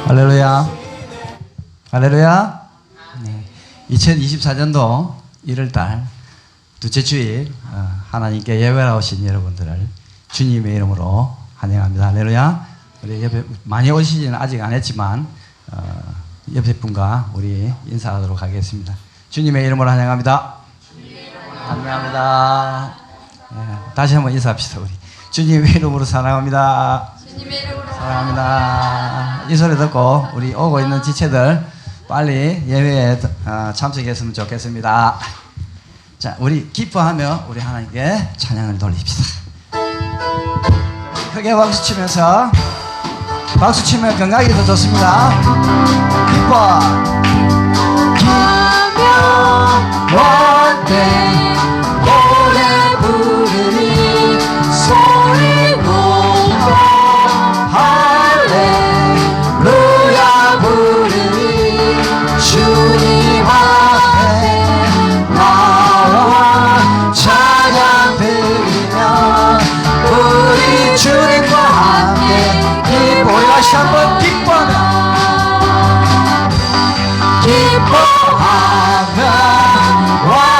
할렐루야. 할렐루야. 네. 2024년도 1월달 둘째 주일 하나님께 예배하러 오신 여러분들을 주님의 이름으로 환영합니다. 할렐루야. 우리 옆에 많이 오시지는 아직 안 했지만 옆에 분과 우리 인사하도록 하겠습니다. 주님의 이름으로 환영합니다. 환영합니다. 네, 다시 한번 인사합시다. 우리 주님의 이름으로 사랑합니다. 주님의 이름으로 사랑합니다. 이 소리 듣고 우리 오고 있는 지체들 빨리 예배에 참석했으면 좋겠습니다. 자, 우리 기뻐하며 우리 하나님께 찬양을 돌립시다. 크게 박수 치면서, 박수 치면 건강이 더 좋습니다. 기뻐하며 원대 노래 부르니 소리 높여 할렐루야 부르니 주님 앞에 나와 찬양 드리며 우리 주님과 함께 기뻐요. 다시 한번 기뻐하며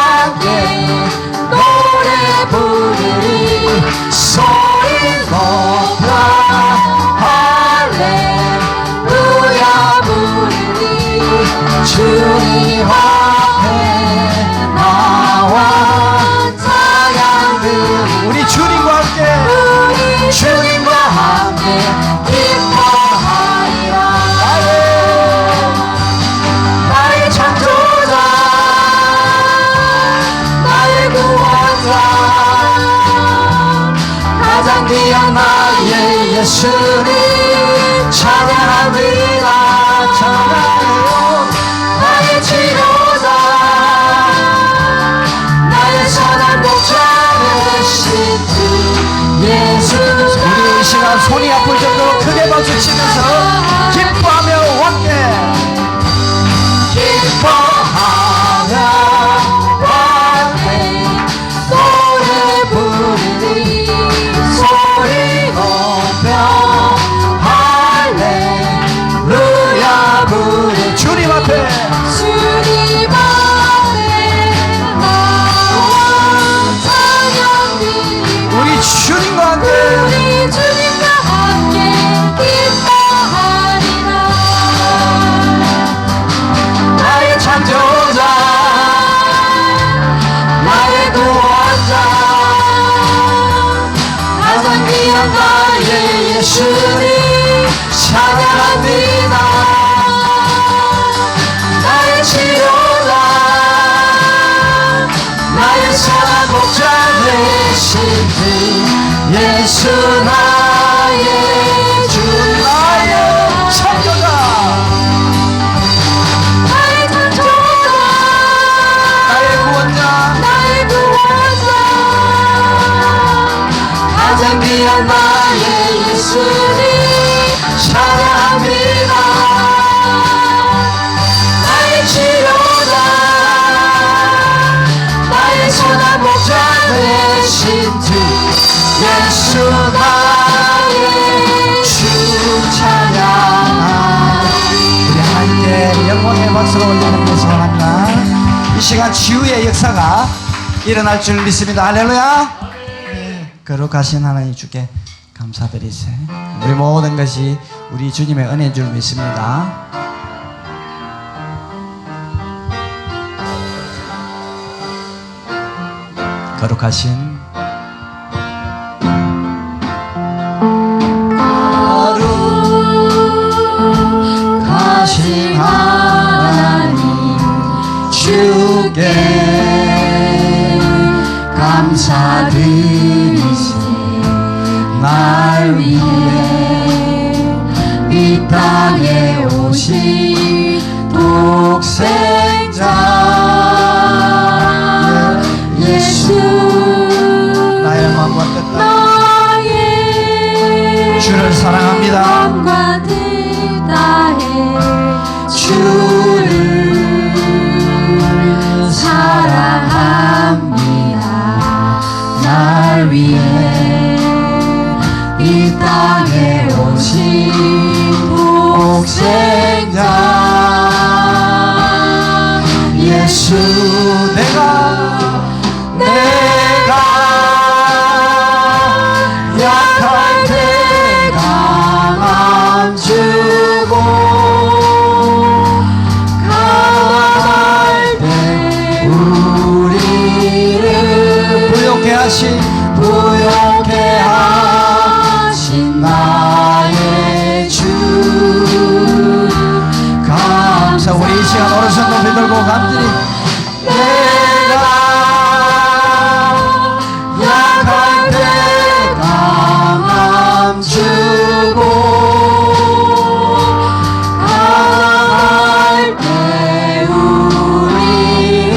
함께 노래 부르니 소리 높여 할렐루야 부르니 주님 앞에 나와 찬양 드리니 우리 주님과 함께 주님과 함께 기뻐하리라. 나의 창조자 나의 구원자 가장 귀한 나의 예수님 찬양합니다. 찬양해요. 나의 치료자 나의 선한 목자 되신 주 예수. 우리 이 시간 손이 아플 정도로 크게 박수 치면서 기뻐하며 함께 기뻐하며 함께 노래 부르니 소리 높여 할렐루야 부르니 주님 앞에 나와 찬양 드리니 우리 주님과 함께 기뻐하리라. 나의 창조자 나의 구원자 가장 귀한 나의 예수님 찬양합니다. 나의 치료자 나의 선한 목자 되신 주 예수 나의 주 나의 창조자 나의 창조자 나의 구원자 가장 귀한 나의 예수님 찬양합니다. 나의 치료자 나의 선한 목자 되신 주 예수 나의 주 찬양. 우리 함께 영광의 박수로 올리는 것을 원합니다. 이 시간 치유의 역사가 일어날 줄 믿습니다. 할렐루야. 네, 거룩하신 하나님 주께 감사드리세요. 우리 모든 것이 우리 주님의 은혜인 줄 믿습니다. 거룩하신 하나님 주께 감사드리세. 날 위해 이 땅에 오신 독생자 예수 나의 마음과 뜻 따라 주를 사랑합니다. 마음과 뜻 다해 주를 사랑합니다. 날 위해 이 땅에 오신 독생자 부욕해 하신 나의 주 감사. 우리 이 시간 오른손 높이 들고 간절히 내가 약할 때 강함 주고 강할 때 우리를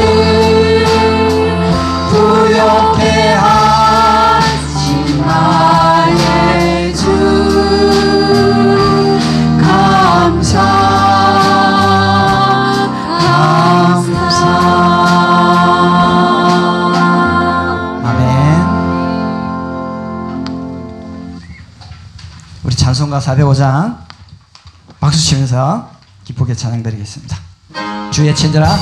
부욕해 하신 나의 주 감사 감사. 아멘. 우리 찬송가 405장 박수 치면서 기쁘게 찬양 드리겠습니다. 주의 친절아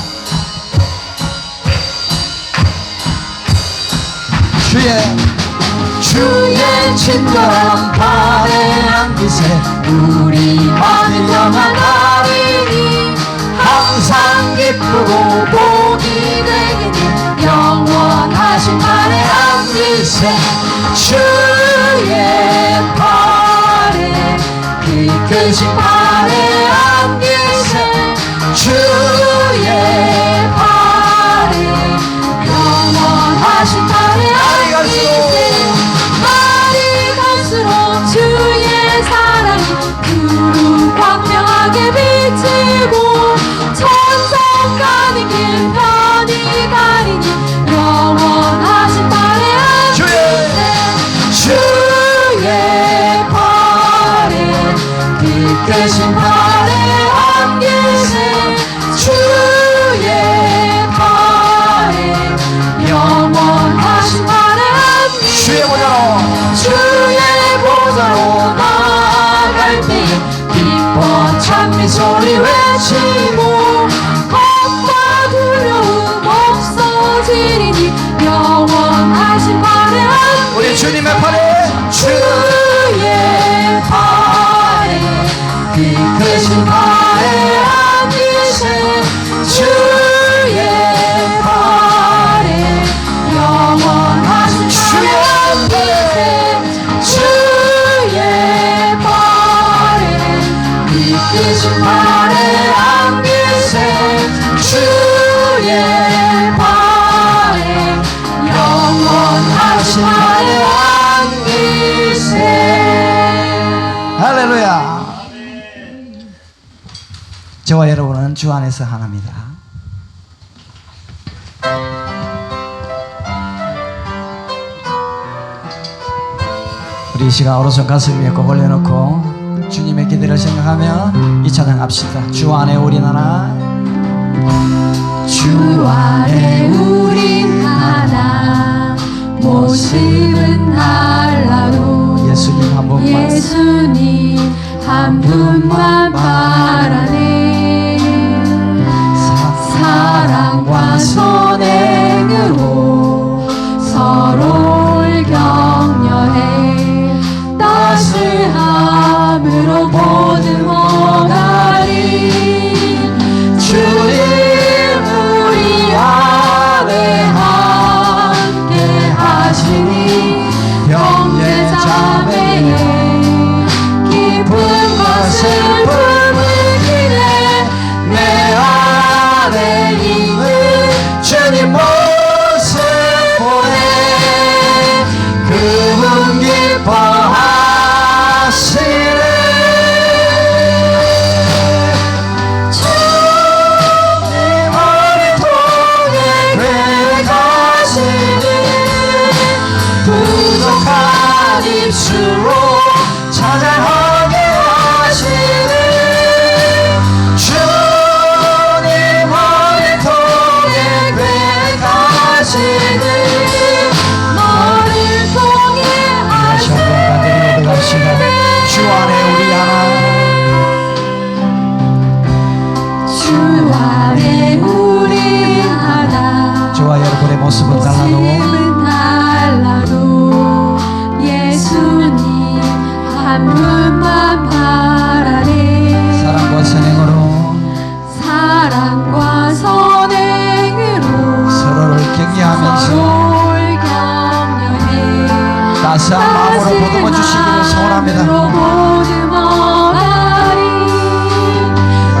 주의 친절한 발에 안기세 우리만을 향한 날이니 항상 기쁘고 복이 되기를 영원하신 발에 안기세 주의 발에 그 발에 안기세 주의 발에 영원하신 발에 안기세 날이 갈수록 주의 사랑이 두루 광명하게 비치고 천성 가는 길 편히 가리니 영원하신 발에 안기세 주의 발에 그 발에 안기세 주의 발에 영원하신 발에 주의 안기세 보좌로 주의 보좌로 나아갈 때 기뻐 찬미 소리 외치고 겁과 두려움 없어지리니 영원하신 발에 안기세 우리 주님의 팔에 주의 발에 그 발에 안기세 주의 발에 영원하신 발에 안기세 주의 발에 그 발에 안기세 주의 발에 영원하신 발에 안기세. 할렐루야. 저와 여러분은 주 안에서 하나입니다. 우리 이 시간 오른손 가슴 위에 꼭 올려놓고 주님의 기대를 생각하며 이 찬양 합시다. 주 안에 우린 하나 주 안에 우린 하나 모습은 달라도 예수님 한 분만 예수님 한 분만 바라네 사랑과 선행으로 서로를 격려해 따스함으로 보듬어가리 주님 우리 안에 함께 하시니 형제 자매의 기쁨과 슬픔 감사한 마음으로 보듬어 주시기를 소원합니다.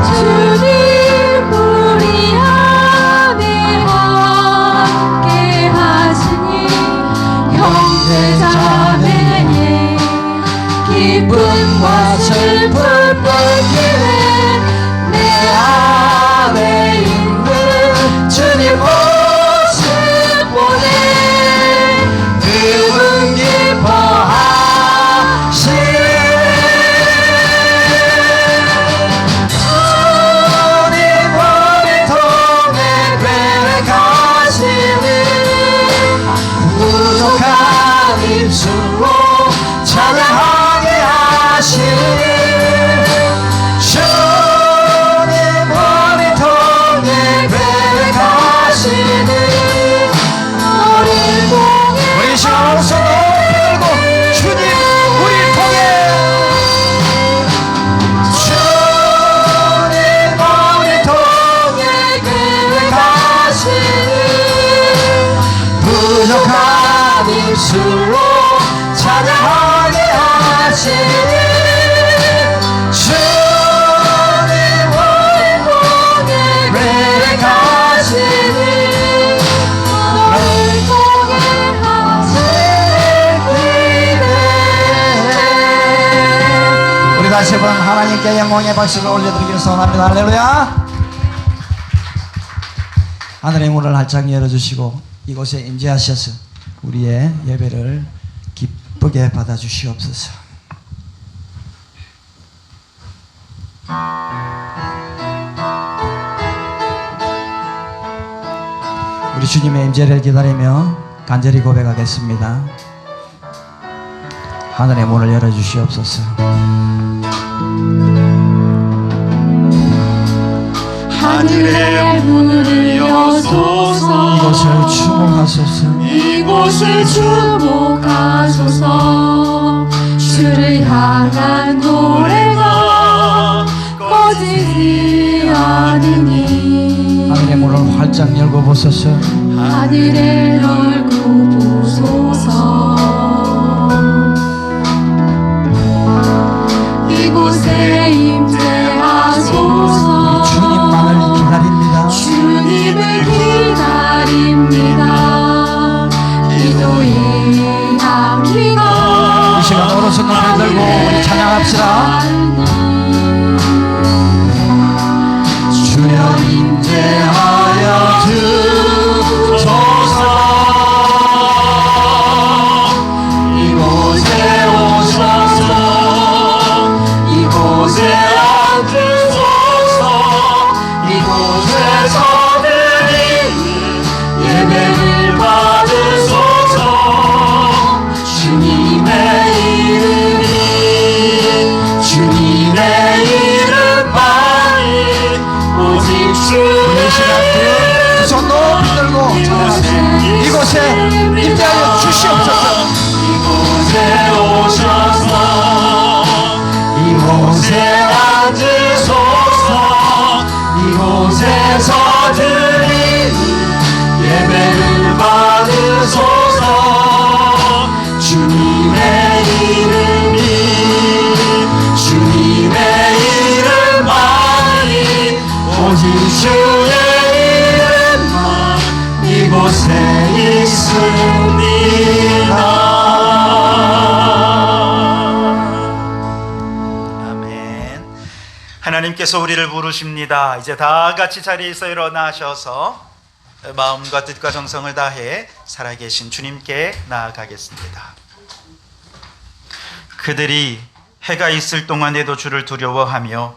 주님 우리 안에 함께 하시니 형제자매의 기쁨과 슬픔 느끼는 내 안에 있는 주님 모습 보내 그분 기뻐하시네 주님 우리 통해 계획하시니 부족한 입술로 찬양하게 하시니 주님 우리 통해 계획하시니 우리 이 시간 오른손 높이 들고 주님 우리 통해 주님 우리 통해 계획하시니 부족한 입술로 찬양하게 하시니 주님 우리 통해 계획하시니 우리 다시 한번 하나님께 영광의 박수를 올려드리기를 소원합니다. 할렐루야. 하늘의 문을 활짝 열어주시고 이곳에 임재하셔서 우리의 예배를 기쁘게 받아주시옵소서. 우리 주님의 임재를 기다리며 간절히 고백하겠습니다. 하늘의 문을 열어주시옵소서. 하늘의 문을 여소서 이곳을 주목하소서. 이곳을 주목하소서 주를 향한 노래가 꺼지지 않으니 하늘의 문을 활짝 열고 보소서. 하늘의 넓고 보소서 이곳에 임재하소서 주님만을 기다립니다. 주님을 기다립니다 기도합니다 이 시간 오른손 높이 들고 우리 찬양합시다. 주여 임재하여 주소서. 이곳에 오셔서 이곳에 앉으소서. 이곳에서 드리는 예배를 받으소서. 주님의 이름만이 오직 주의 손 높이 들고 찬양합시다. 이곳에 임재하여 주시옵소서. 이곳에 오셔서 이곳에 앉으소서. 이곳에서 드리는 예배를 받으소서. 주님의 이름만이 오직 주의 이름만 이곳에 있습니다. 아멘. 하나님께서 우리를 부르십니다. 이제 다 같이 자리에서 일어나셔서 마음과 뜻과 정성을 다해 살아계신 주님께 나아가겠습니다. 그들이 해가 있을 동안에도 주를 두려워하며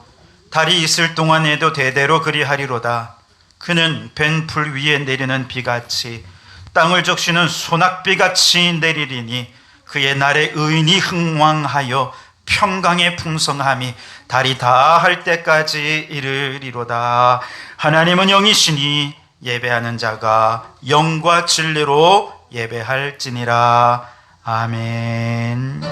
달이 있을 동안에도 대대로 그리하리로다. 그는 벤풀 위에 내리는 비같이 땅을 적시는 소낙비같이 내리리니 그의 날에 의인이 흥왕하여 평강의 풍성함이 달이 다할 때까지 이르리로다. 하나님은 영이시니 예배하는 자가 영과 진리로 예배할지니라. 아멘.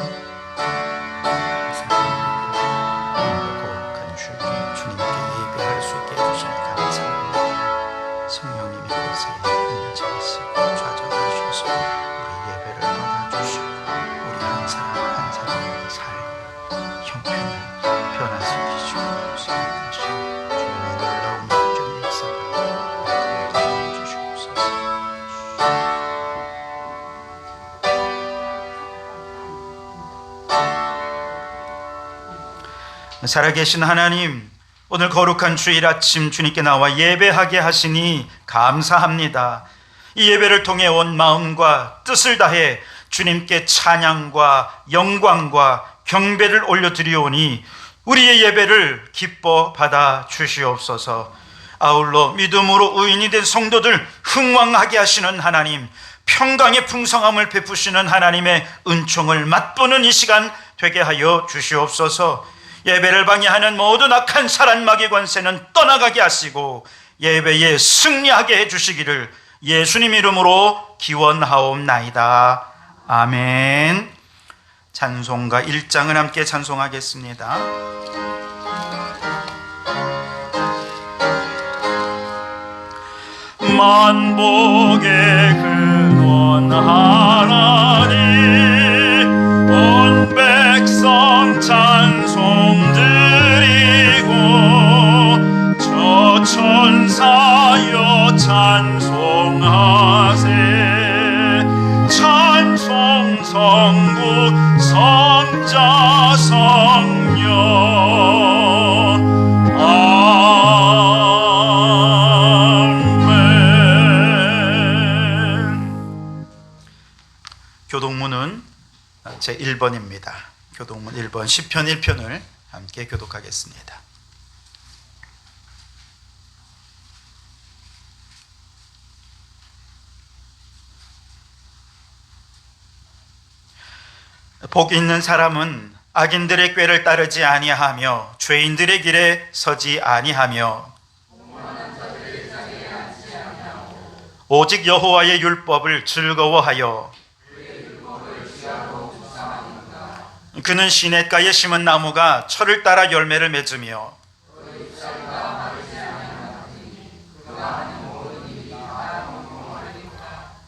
주님께 예배할 수 있게 해주시니 감사합니다. 성령님이 곳에 임재하시고 좌정하셔서 우리 예배를 받아주시고 우리 살아계신 하나님, 오늘 거룩한 주일 아침 주님께 나와 예배하게 하시니 감사합니다. 이 예배를 통해 온 마음과 뜻을 다해 주님께 찬양과 영광과 경배를 올려드리오니 우리의 예배를 기뻐 받아 주시옵소서. 아울러 믿음으로 의인이 된 성도들 흥왕하게 하시는 하나님, 평강의 풍성함을 베푸시는 하나님의 은총을 맛보는 이 시간 되게 하여 주시옵소서. 예배를 방해하는 모든 악한 사란마귀 권세는 떠나가게 하시고 예배에 승리하게 해주시기를 예수님 이름으로 기원하옵나이다. 아멘. 찬송가 1장을 함께 찬송하겠습니다. 만복의 근원 하나님, 온 백성 찬송 드리고 저 천사여 찬송하세. 찬송 성부 성자 성령 교독문은 제1번입니다. 교독문 1번 시편 1편을 함께 교독하겠습니다. 복 있는 사람은 악인들의 꾀를 따르지 아니하며 죄인들의 길에 서지 아니하며 오직 여호와의 율법을 즐거워하여 그는 시냇가에 심은 나무가 철을 따라 열매를 맺으며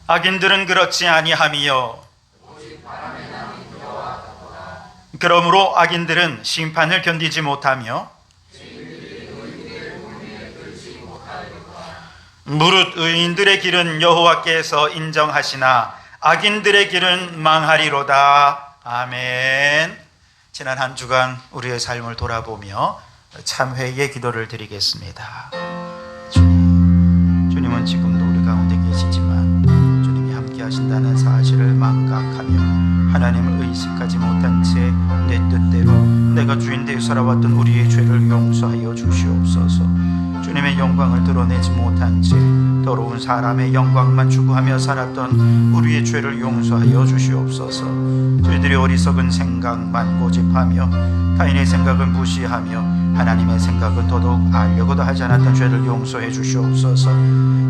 악인들은 그렇지 아니하며 그러므로 악인들은 심판을 견디지 못하며 무릇 의인들의 길은 여호와께서 인정하시나 악인들의 길은 망하리로다. 아멘. 지난 한 주간 우리의 삶을 돌아보며 참회의 기도를 드리겠습니다. 주님은 지금도 우리 가운데 계시지만 주님이 함께 하신다는 사실을 망각하며 하나님을 의식하지 못한 채 내 뜻대로 내가 주인 되어 살아왔던 우리의 죄를 용서하여 주시옵소서. 주님의 영광을 드러내지 못한 채 더러운 사람의 영광만 추구하며 살았던 우리의 죄를 용서하여 주시옵소서. 저희들이 어리석은 생각만 고집하며 타인의 생각을 무시하며 하나님의 생각은 더더욱 알려고도 하지 않았던 죄를 용서해 주시옵소서.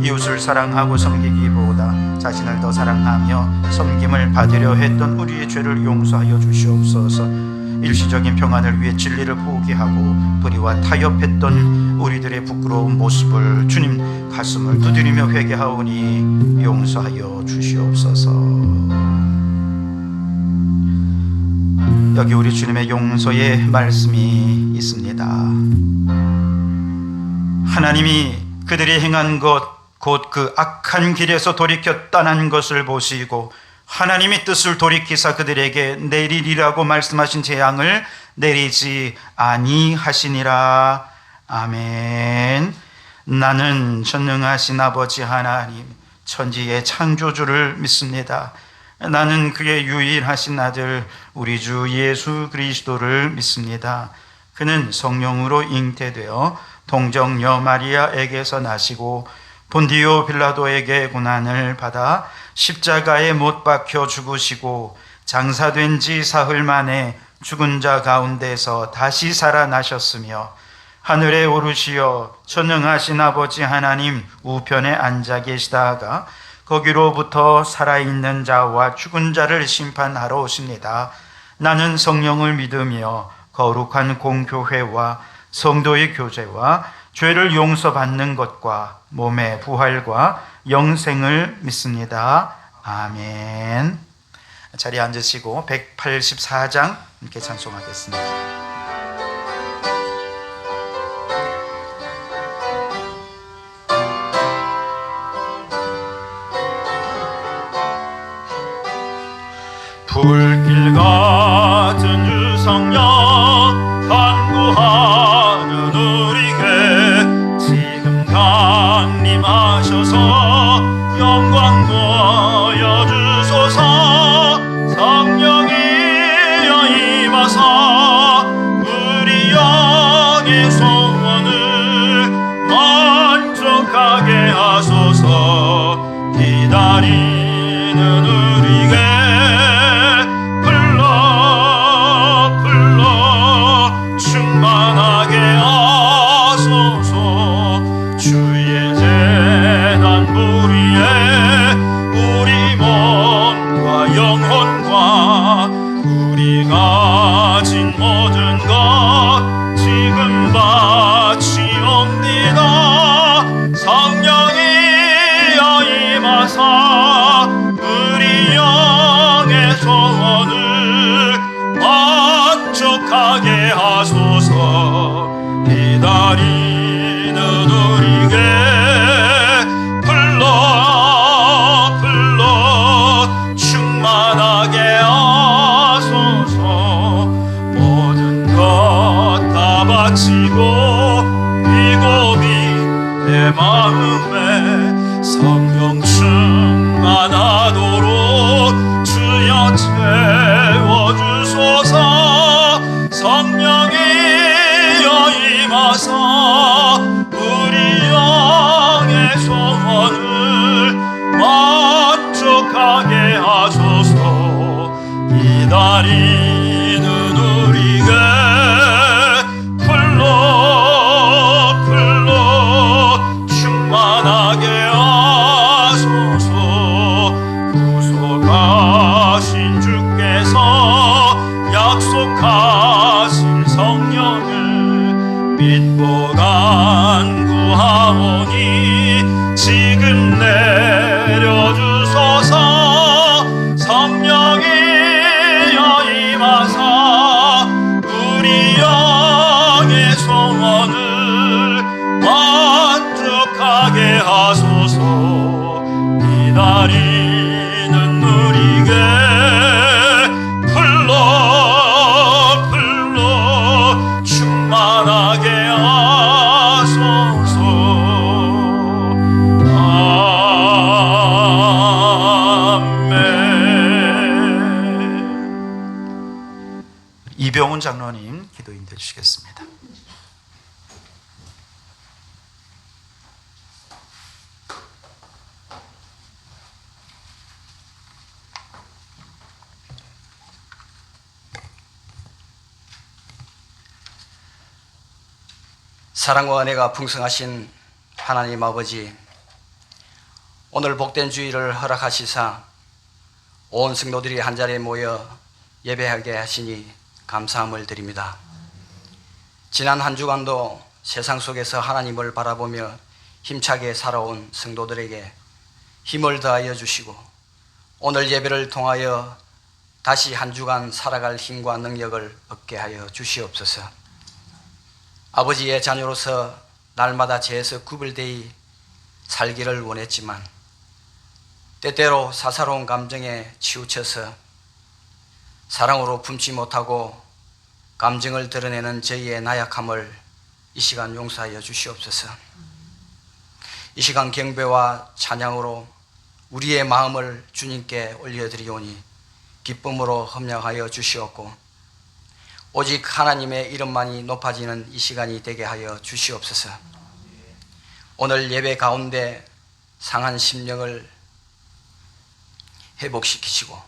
이웃을 사랑하고 섬기기보다 자신을 더 사랑하며 섬김을 받으려 했던 우리의 죄를 용서하여 주시옵소서. 일시적인 평안을 위해 진리를 포기하고 불의와 타협했던 우리들의 부끄러운 모습을 주님 가슴을 두드리며 회개하오니 용서하여 주시옵소서. 여기 우리 주님의 용서의 말씀이 있습니다. 하나님이 그들이 행한 것 곧 그 악한 길에서 돌이켜 떠난 것을 보시고 하나님이 뜻을 돌이키사 그들에게 내리리라고 말씀하신 재앙을 내리지 아니하시니라. 아멘. 나는 전능하신 아버지 하나님 천지의 창조주를 믿습니다. 나는 그의 유일하신 아들 우리 주 예수 그리스도를 믿습니다. 그는 성령으로 잉태되어 동정녀 마리아에게서 나시고 본디오 빌라도에게 고난을 받아 십자가에 못 박혀 죽으시고 장사된 지 사흘 만에 죽은 자 가운데서 다시 살아나셨으며 하늘에 오르시어 전능하신 아버지 하나님 우편에 앉아 계시다가 거기로부터 살아있는 자와 죽은 자를 심판하러 오십니다. 나는 성령을 믿으며 거룩한 공교회와 성도의 교제와 죄를 용서받는 것과 몸의 부활과 영생을 믿습니다. 아멘. 자리에 앉으시고 184장 함께 찬송하겠습니다. 불길 같은 유성령 간구하 기다리는 우리에게 불러 불러 충만하게 하소서. 모든 것 다 바치고 이 고비 내 마음에 성령 충만하도록 주여 채워주소서. 성령이여 임하사 우리 영의 소원을 만족하게 하소서. 기다리는 우리에게 불러 불러 충만하게 하소서. 구속하신 주께서 약속하신 성령을 믿고 간구하오니 지금 내려주소서. 성령이여 임하사 우리 영의 소원을 만족하게 하소서. 기다리는 우리에게 불러 불러 충만하게 하소서. 아멘. 이병훈 장로님 기도 인도해 주시겠습니다. 사랑과 은혜가 풍성하신 하나님 아버지, 오늘 복된 주일을 허락하시사 온 성도들이 한자리에 모여 예배하게 하시니 감사함을 드립니다. 지난 한 주간도 세상 속에서 하나님을 바라보며 힘차게 살아온 성도들에게 힘을 더하여 주시고 오늘 예배를 통하여 다시 한 주간 살아갈 힘과 능력을 얻게 하여 주시옵소서. 아버지의 자녀로서 날마다 죄에서 구별되이 살기를 원했지만 때때로 사사로운 감정에 치우쳐서 사랑으로 품지 못하고 감정을 드러내는 저희의 나약함을 이 시간 용서하여 주시옵소서. 이 시간 경배와 찬양으로 우리의 마음을 주님께 올려드리오니 기쁨으로 협력하여 주시옵고 오직 하나님의 이름만이 높아지는 이 시간이 되게 하여 주시옵소서. 오늘 예배 가운데 상한 심령을 회복시키시고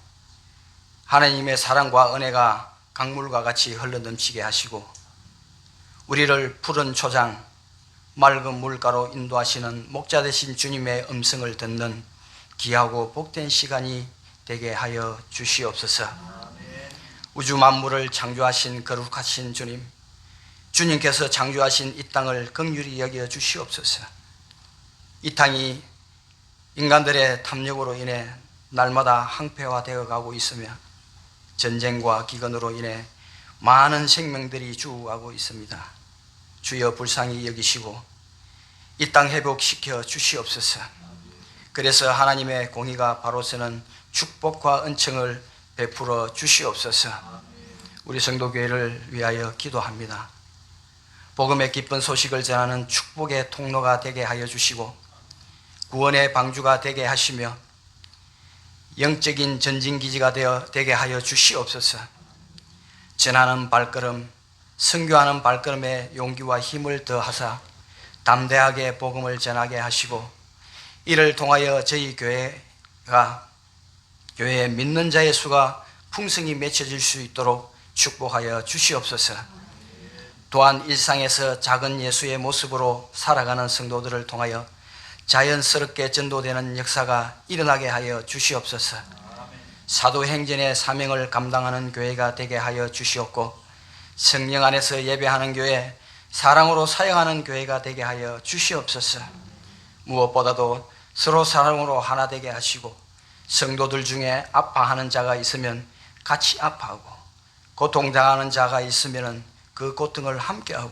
하나님의 사랑과 은혜가 강물과 같이 흘러넘치게 하시고 우리를 푸른 초장 맑은 물가로 인도하시는 목자 되신 주님의 음성을 듣는 귀하고 복된 시간이 되게 하여 주시옵소서. 우주 만물을 창조하신 거룩하신 주님, 주님께서 창조하신 이 땅을 긍휼히 여겨 주시옵소서. 이 땅이 인간들의 탐욕으로 인해 날마다 항폐화되어 가고 있으며 전쟁과 기근으로 인해 많은 생명들이 죽어가고 있습니다. 주여 불쌍히 여기시고 이 땅 회복시켜 주시옵소서. 그래서 하나님의 공의가 바로 서는 축복과 은총을 베풀어 주시옵소서. 우리 성도교회를 위하여 기도합니다. 복음의 기쁜 소식을 전하는 축복의 통로가 되게 하여 주시고 구원의 방주가 되게 하시며 영적인 전진기지가 되게 하여 주시옵소서. 전하는 발걸음, 선교하는 발걸음에 용기와 힘을 더하사 담대하게 복음을 전하게 하시고 이를 통하여 저희 교회에 믿는 자의 수가 풍성히 맺혀질 수 있도록 축복하여 주시옵소서. 또한 일상에서 작은 예수의 모습으로 살아가는 성도들을 통하여 자연스럽게 전도되는 역사가 일어나게 하여 주시옵소서. 사도행전의 사명을 감당하는 교회가 되게 하여 주시옵고 성령 안에서 예배하는 교회, 사랑으로 사역하는 교회가 되게 하여 주시옵소서. 무엇보다도 서로 사랑으로 하나 되게 하시고 성도들 중에 아파하는 자가 있으면 같이 아파하고 고통당하는 자가 있으면 그 고통을 함께하고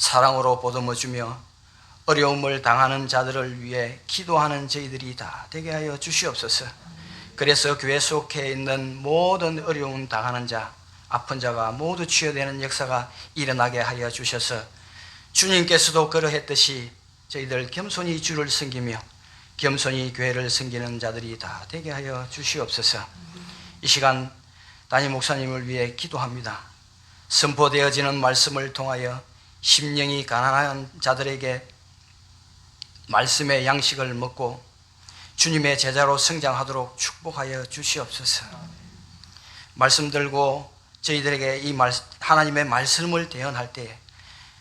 사랑으로 보듬어주며 어려움을 당하는 자들을 위해 기도하는 저희들이 다 되게 하여 주시옵소서. 그래서 교회 속에 있는 모든 어려움 당하는 자, 아픈 자가 모두 치유되는 역사가 일어나게 하여 주셔서 주님께서도 그러했듯이 저희들 겸손히 주를 섬기며 겸손히 교회를 섬기는 자들이 다 되게 하여 주시옵소서. 이 시간 담임 목사님을 위해 기도합니다. 선포되어지는 말씀을 통하여 심령이 가난한 자들에게 말씀의 양식을 먹고 주님의 제자로 성장하도록 축복하여 주시옵소서. 말씀 들고 저희들에게 이 하나님의 말씀을 대언할 때에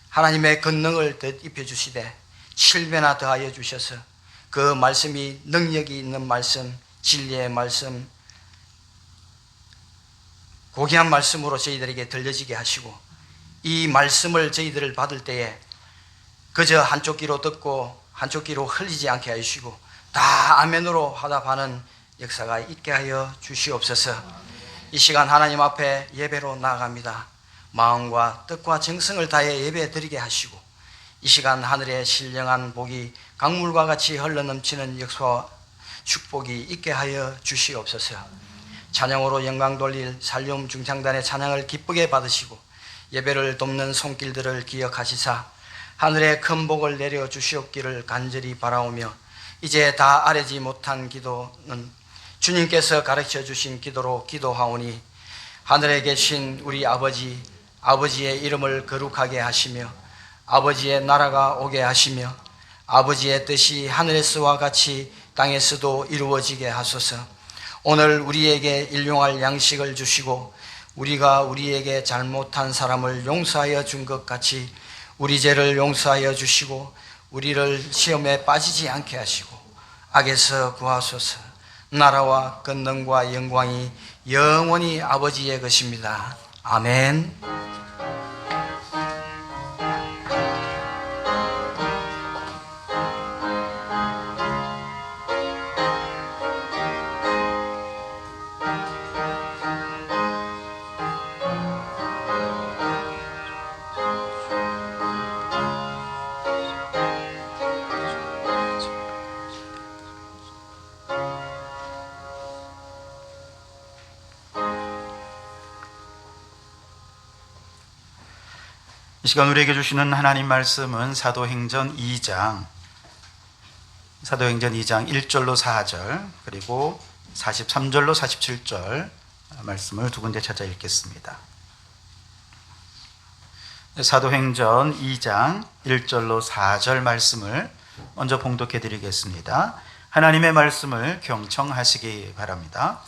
하나님의 권능을 덧입혀 주시되 7배나 더하여 주셔서 그 말씀이 능력이 있는 말씀, 진리의 말씀, 고귀한 말씀으로 저희들에게 들려지게 하시고 이 말씀을 저희들을 받을 때에 그저 한쪽 귀로 듣고 한쪽 귀로 흘리지 않게 하시고 다 아멘으로 화답하는 역사가 있게 하여 주시옵소서. 이 시간 하나님 앞에 예배로 나아갑니다. 마음과 뜻과 정성을 다해 예배 드리게 하시고 이 시간 하늘의 신령한 복이 강물과 같이 흘러넘치는 역사와 축복이 있게 하여 주시옵소서. 찬양으로 영광 돌릴 살림 중창단의 찬양을 기쁘게 받으시고 예배를 돕는 손길들을 기억하시사 하늘의 큰 복을 내려 주시옵기를 간절히 바라오며 이제 다 아뢰지 못한 기도는 주님께서 가르쳐 주신 기도로 기도하오니 하늘에 계신 우리 아버지의 이름을 거룩하게 하시며 아버지의 나라가 오게 하시며 아버지의 뜻이 하늘에서와 같이 땅에서도 이루어지게 하소서. 오늘 우리에게 일용할 양식을 주시고 우리가 우리에게 잘못한 사람을 용서하여 준 것 같이 우리 죄를 용서하여 주시고 우리를 시험에 빠지지 않게 하시고 악에서 구하소서. 나라와 권능과 영광이 영원히 아버지의 것입니다. 아멘. 이 시간 우리에게 주시는 하나님 말씀은 사도행전 2장 1절로 4절 그리고 43절로 47절 말씀을 두 군데 찾아 읽겠습니다. 사도행전 2장 1절로 4절 말씀을 먼저 봉독해 드리겠습니다. 하나님의 말씀을 경청하시기 바랍니다.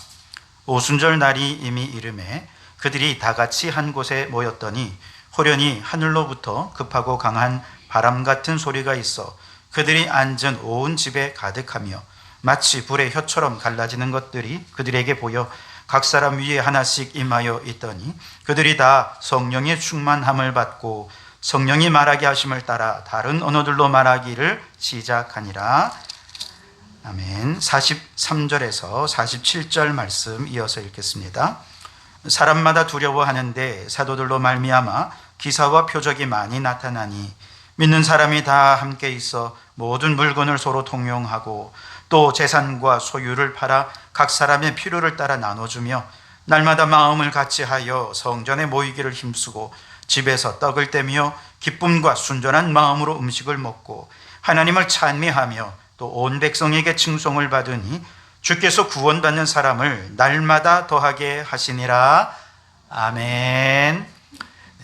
오순절 날이 이미 이르매 그들이 다 같이 한 곳에 모였더니 호련히 하늘로부터 급하고 강한 바람 같은 소리가 있어 그들이 앉은 온 집에 가득하며 마치 불의 혀처럼 갈라지는 것들이 그들에게 보여 각 사람 위에 하나씩 임하여 있더니 그들이 다 성령의 충만함을 받고 성령이 말하게 하심을 따라 다른 언어들로 말하기를 시작하니라. 아멘. 43절에서 47절 말씀 이어서 읽겠습니다. 사람마다 두려워하는데 사도들로 말미암아 기사와 표적이 많이 나타나니 믿는 사람이 다 함께 있어 모든 물건을 서로 통용하고 또 재산과 소유를 팔아 각 사람의 필요를 따라 나눠주며 날마다 마음을 같이하여 성전에 모이기를 힘쓰고 집에서 떡을 떼며 기쁨과 순전한 마음으로 음식을 먹고 하나님을 찬미하며 또 온 백성에게 칭송을 받으니 주께서 구원받는 사람을 날마다 더하게 하시니라. 아멘.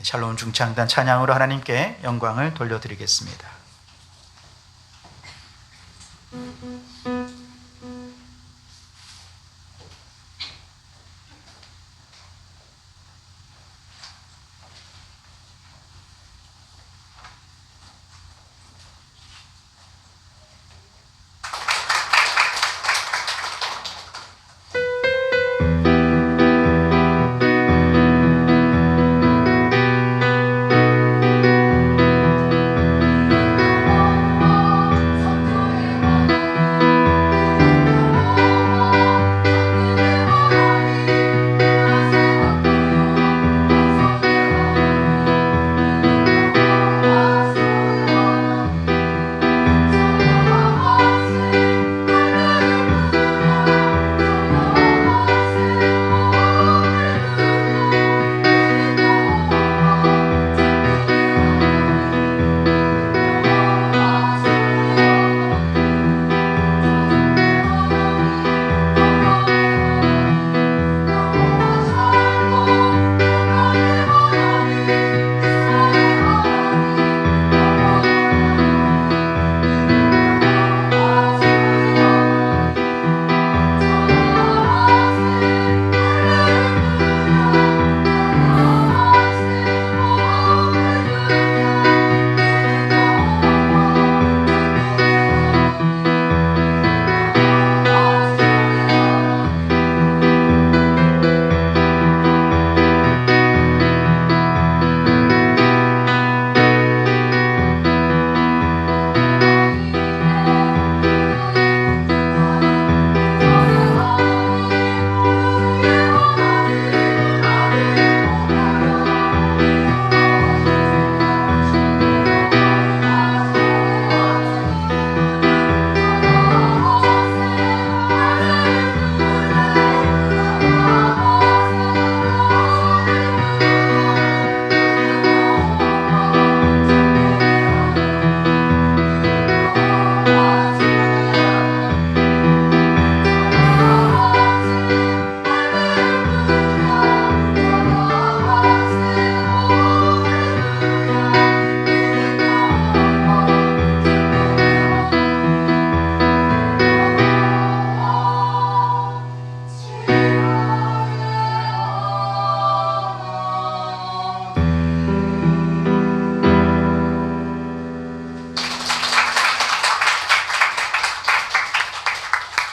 샬롬 중창단 찬양으로 하나님께 영광을 돌려드리겠습니다.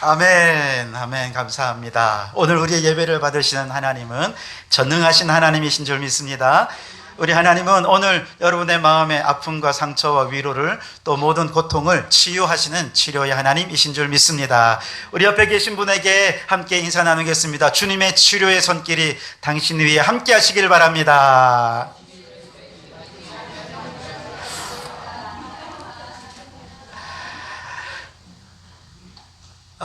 아멘, 아멘, 감사합니다. 오늘 우리의 예배를 받으시는 하나님은 전능하신 하나님이신 줄 믿습니다. 우리 하나님은 오늘 여러분의 마음의 아픔과 상처와 위로를 또 모든 고통을 치유하시는 치료의 하나님이신 줄 믿습니다. 우리 옆에 계신 분에게 함께 인사 나누겠습니다. 주님의 치료의 손길이 당신 위에 함께 하시길 바랍니다.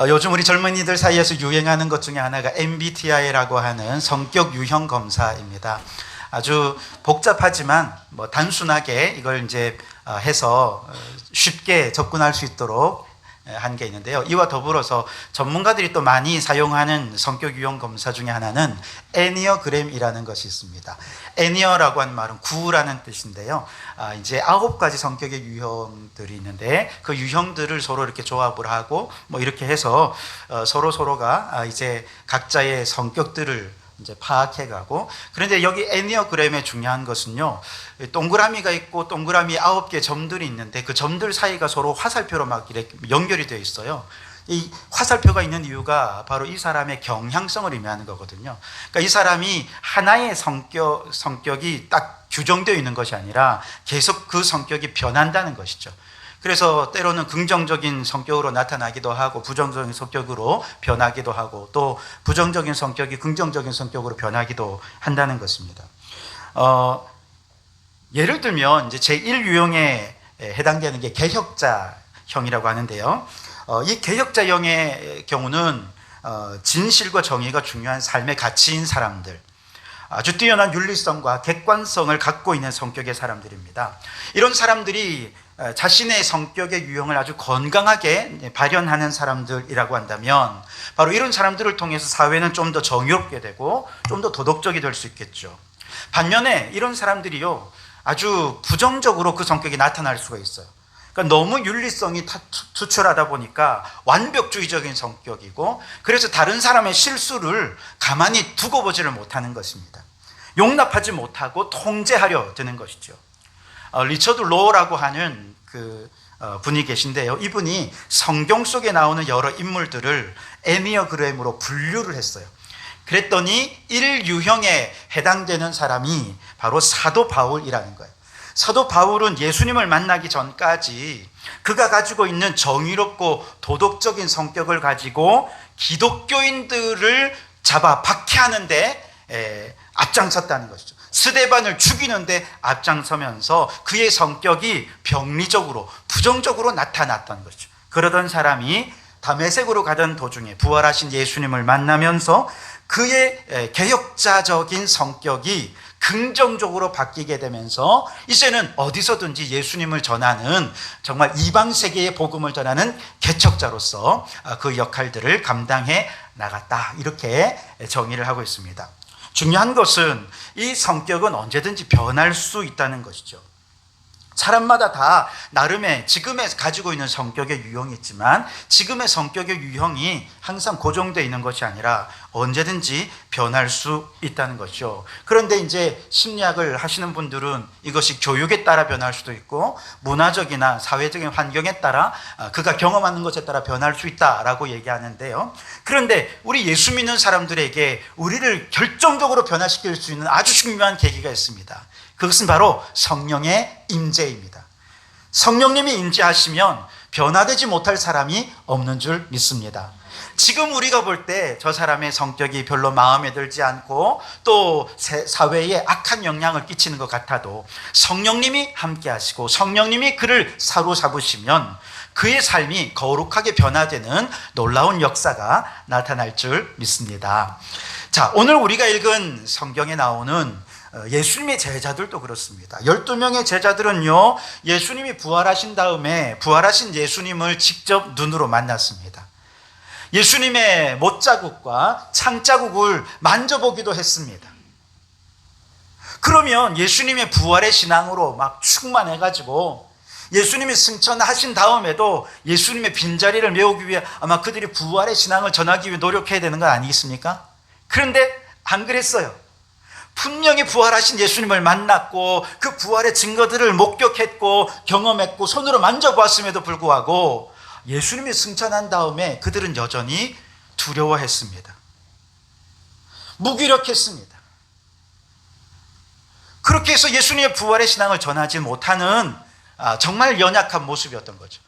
요즘 우리 젊은이들 사이에서 유행하는 것 중에 하나가 MBTI라고 하는 성격 유형 검사입니다. 아주 복잡하지만 뭐 단순하게 이걸 이제 해서 쉽게 접근할 수 있도록 한 게 있는데요. 이와 더불어서 전문가들이 또 많이 사용하는 성격 유형 검사 중에 하나는 애니어그램이라는 것이 있습니다. 애니어라고 하는 말은 9라는 뜻인데요. 이제 9가지 성격의 유형들이 있는데 그 유형들을 서로 이렇게 조합을 하고 뭐 이렇게 해서 서로가 이제 각자의 성격들을 이제 파악해가고, 그런데 여기 애니어그램의 중요한 것은요, 동그라미가 있고 동그라미 9개 점들이 있는데 그 점들 사이가 서로 화살표로 막 이렇게 연결이 되어 있어요. 이 화살표가 있는 이유가 바로 이 사람의 경향성을 의미하는 거거든요. 그러니까 이 사람이 하나의 성격이 딱 규정되어 있는 것이 아니라 계속 그 성격이 변한다는 것이죠. 그래서 때로는 긍정적인 성격으로 나타나기도 하고 부정적인 성격으로 변하기도 하고 또 부정적인 성격이 긍정적인 성격으로 변하기도 한다는 것입니다. 예를 들면 이제 제1유형에 해당되는 게 개혁자형이라고 하는데요. 이 개혁자형의 경우는 진실과 정의가 중요한 삶의 가치인 사람들, 아주 뛰어난 윤리성과 객관성을 갖고 있는 성격의 사람들입니다. 이런 사람들이 자신의 성격의 유형을 아주 건강하게 발현하는 사람들이라고 한다면 바로 이런 사람들을 통해서 사회는 좀 더 정의롭게 되고 좀 더 도덕적이 될 수 있겠죠. 반면에 이런 사람들이요, 아주 부정적으로 그 성격이 나타날 수가 있어요. 그러니까 너무 윤리성이 투철하다 보니까 완벽주의적인 성격이고, 그래서 다른 사람의 실수를 가만히 두고 보지를 못하는 것입니다. 용납하지 못하고 통제하려 드는 것이죠. 리처드 로라고 하는 분이 계신데요. 이분이 성경 속에 나오는 여러 인물들을 애니어그램으로 분류를 했어요. 그랬더니 1유형에 해당되는 사람이 바로 사도 바울이라는 거예요. 사도 바울은 예수님을 만나기 전까지 그가 가지고 있는 정의롭고 도덕적인 성격을 가지고 기독교인들을 잡아 박해하는데 앞장섰다는 것이죠. 스데반을 죽이는데 앞장서면서 그의 성격이 병리적으로 부정적으로 나타났던 것이죠. 그러던 사람이 다메섹으로 가던 도중에 부활하신 예수님을 만나면서 그의 개혁자적인 성격이 긍정적으로 바뀌게 되면서 이제는 어디서든지 예수님을 전하는, 정말 이방 세계의 복음을 전하는 개척자로서 그 역할들을 감당해 나갔다, 이렇게 정의를 하고 있습니다. 중요한 것은 이 성격은 언제든지 변할 수 있다는 것이죠. 사람마다 다 나름의 지금의 가지고 있는 성격의 유형이 있지만 지금의 성격의 유형이 항상 고정되어 있는 것이 아니라 언제든지 변할 수 있다는 것이죠. 그런데 이제 심리학을 하시는 분들은 이것이 교육에 따라 변할 수도 있고 문화적이나 사회적인 환경에 따라 그가 경험하는 것에 따라 변할 수 있다라고 얘기하는데요. 그런데 우리 예수 믿는 사람들에게 우리를 결정적으로 변화시킬 수 있는 아주 중요한 계기가 있습니다. 그것은 바로 성령의 임재입니다. 성령님이 임재하시면 변화되지 못할 사람이 없는 줄 믿습니다. 지금 우리가 볼 때 저 사람의 성격이 별로 마음에 들지 않고 또 사회에 악한 영향을 끼치는 것 같아도 성령님이 함께 하시고 성령님이 그를 사로잡으시면 그의 삶이 거룩하게 변화되는 놀라운 역사가 나타날 줄 믿습니다. 자, 오늘 우리가 읽은 성경에 나오는 예수님의 제자들도 그렇습니다. 12명의 제자들은요, 예수님이 부활하신 다음에 부활하신 예수님을 직접 눈으로 만났습니다. 예수님의 못자국과 창자국을 만져보기도 했습니다. 그러면 예수님의 부활의 신앙으로 막 충만해가지고 예수님이 승천하신 다음에도 예수님의 빈자리를 메우기 위해 아마 그들이 부활의 신앙을 전하기 위해 노력해야 되는 건 아니겠습니까? 그런데 안 그랬어요. 분명히 부활하신 예수님을 만났고 그 부활의 증거들을 목격했고 경험했고 손으로 만져보았음에도 불구하고 예수님이 승천한 다음에 그들은 여전히 두려워했습니다. 무기력했습니다. 그렇게 해서 예수님의 부활의 신앙을 전하지 못하는 정말 연약한 모습이었던 거죠.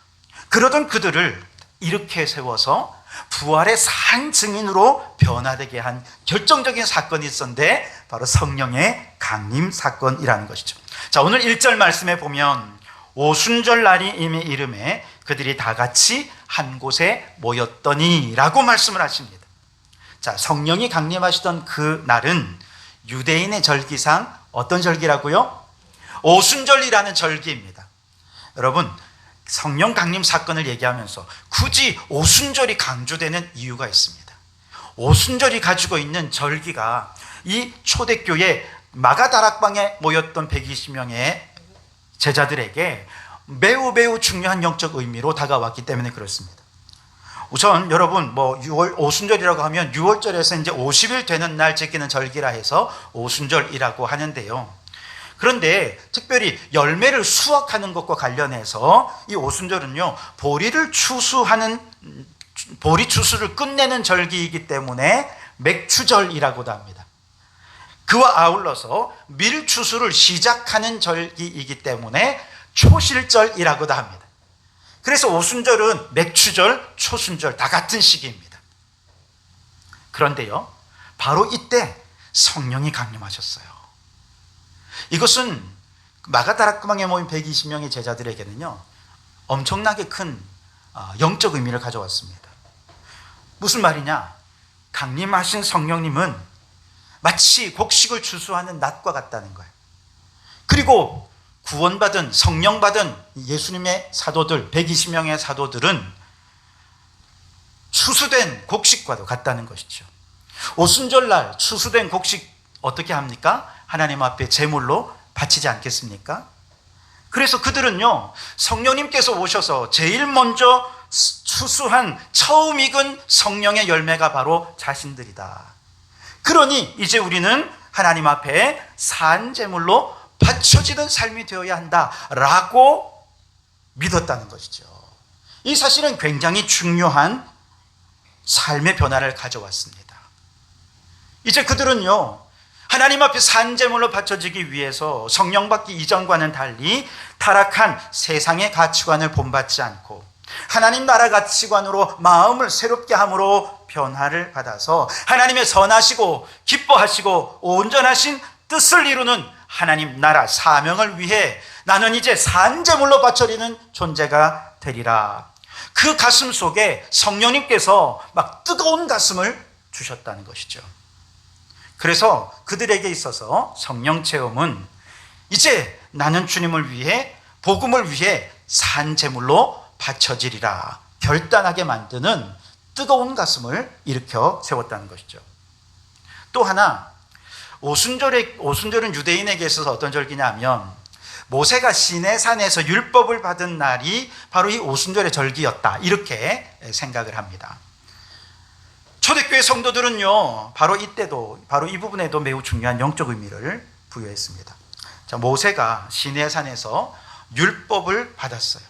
그러던 그들을 이렇게 세워서 부활의 산 증인으로 변화되게 한 결정적인 사건이 있었는데 바로 성령의 강림 사건이라는 것이죠. 자, 오늘 1절 말씀에 보면 오순절 날이 이미 이름에 그들이 다 같이 한 곳에 모였더니 라고 말씀을 하십니다. 자, 성령이 강림하시던 그 날은 유대인의 절기상 어떤 절기라고요? 오순절이라는 절기입니다. 여러분, 성령 강림 사건을 얘기하면서 굳이 오순절이 강조되는 이유가 있습니다. 오순절이 가지고 있는 절기가 이 초대교회 마가다락방에 모였던 120명의 제자들에게 매우 중요한 영적 의미로 다가왔기 때문에 그렇습니다. 우선 여러분 6월 오순절이라고 하면 6월절에서 이제 50일 되는 날 지키는 절기라 해서 오순절이라고 하는데요. 그런데 특별히 열매를 수확하는 것과 관련해서 이 오순절은요, 보리 추수를 끝내는 절기이기 때문에 맥추절이라고도 합니다. 그와 아울러서 밀 추수를 시작하는 절기이기 때문에 초실절이라고도 합니다. 그래서 오순절은 맥추절, 초순절 다 같은 시기입니다. 그런데요, 바로 이때 성령이 강림하셨어요. 이것은 마가다락방에 모인 120명의 제자들에게는요, 엄청나게 큰 영적 의미를 가져왔습니다. 무슨 말이냐? 강림하신 성령님은 마치 곡식을 추수하는 낫과 같다는 거예요. 그리고 구원받은, 성령받은 예수님의 사도들, 120명의 사도들은 추수된 곡식과도 같다는 것이죠. 오순절날 추수된 곡식 어떻게 합니까? 하나님 앞에 제물로 바치지 않겠습니까? 그래서 그들은요, 성령님께서 오셔서 제일 먼저 추수한 처음 익은 성령의 열매가 바로 자신들이다. 그러니 이제 우리는 하나님 앞에 산 제물로 바쳐지는 삶이 되어야 한다라고 믿었다는 것이죠. 이 사실은 굉장히 중요한 삶의 변화를 가져왔습니다. 이제 그들은요, 하나님 앞에 산 제물로 바쳐지기 위해서 성령 받기 이전과는 달리 타락한 세상의 가치관을 본받지 않고 하나님 나라 가치관으로 마음을 새롭게 함으로 변화를 받아서 하나님의 선하시고 기뻐하시고 온전하신 뜻을 이루는 하나님 나라 사명을 위해 나는 이제 산 제물로 바쳐지는 존재가 되리라. 그 가슴 속에 성령님께서 막 뜨거운 가슴을 주셨다는 것이죠. 그래서 그들에게 있어서 성령 체험은 이제 나는 주님을 위해, 복음을 위해 산 제물로 바쳐지리라 결단하게 만드는 뜨거운 가슴을 일으켜 세웠다는 것이죠. 또 하나, 오순절은 유대인에게 있어서 어떤 절기냐면 모세가 시내산에서 율법을 받은 날이 바로 이 오순절의 절기였다, 이렇게 생각을 합니다. 초대교회 성도들은요, 바로 이때도, 바로 이 부분에도 매우 중요한 영적 의미를 부여했습니다. 자, 모세가 시내산에서 율법을 받았어요.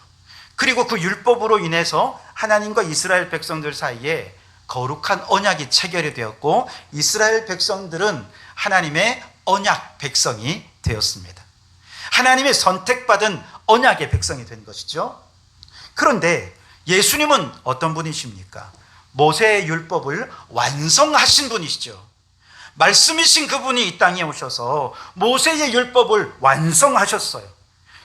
그리고 그 율법으로 인해서 하나님과 이스라엘 백성들 사이에 거룩한 언약이 체결이 되었고 이스라엘 백성들은 하나님의 언약 백성이 되었습니다. 하나님의 선택받은 언약의 백성이 된 것이죠. 그런데 예수님은 어떤 분이십니까? 모세의 율법을 완성하신 분이시죠. 말씀이신 그분이 이 땅에 오셔서 모세의 율법을 완성하셨어요.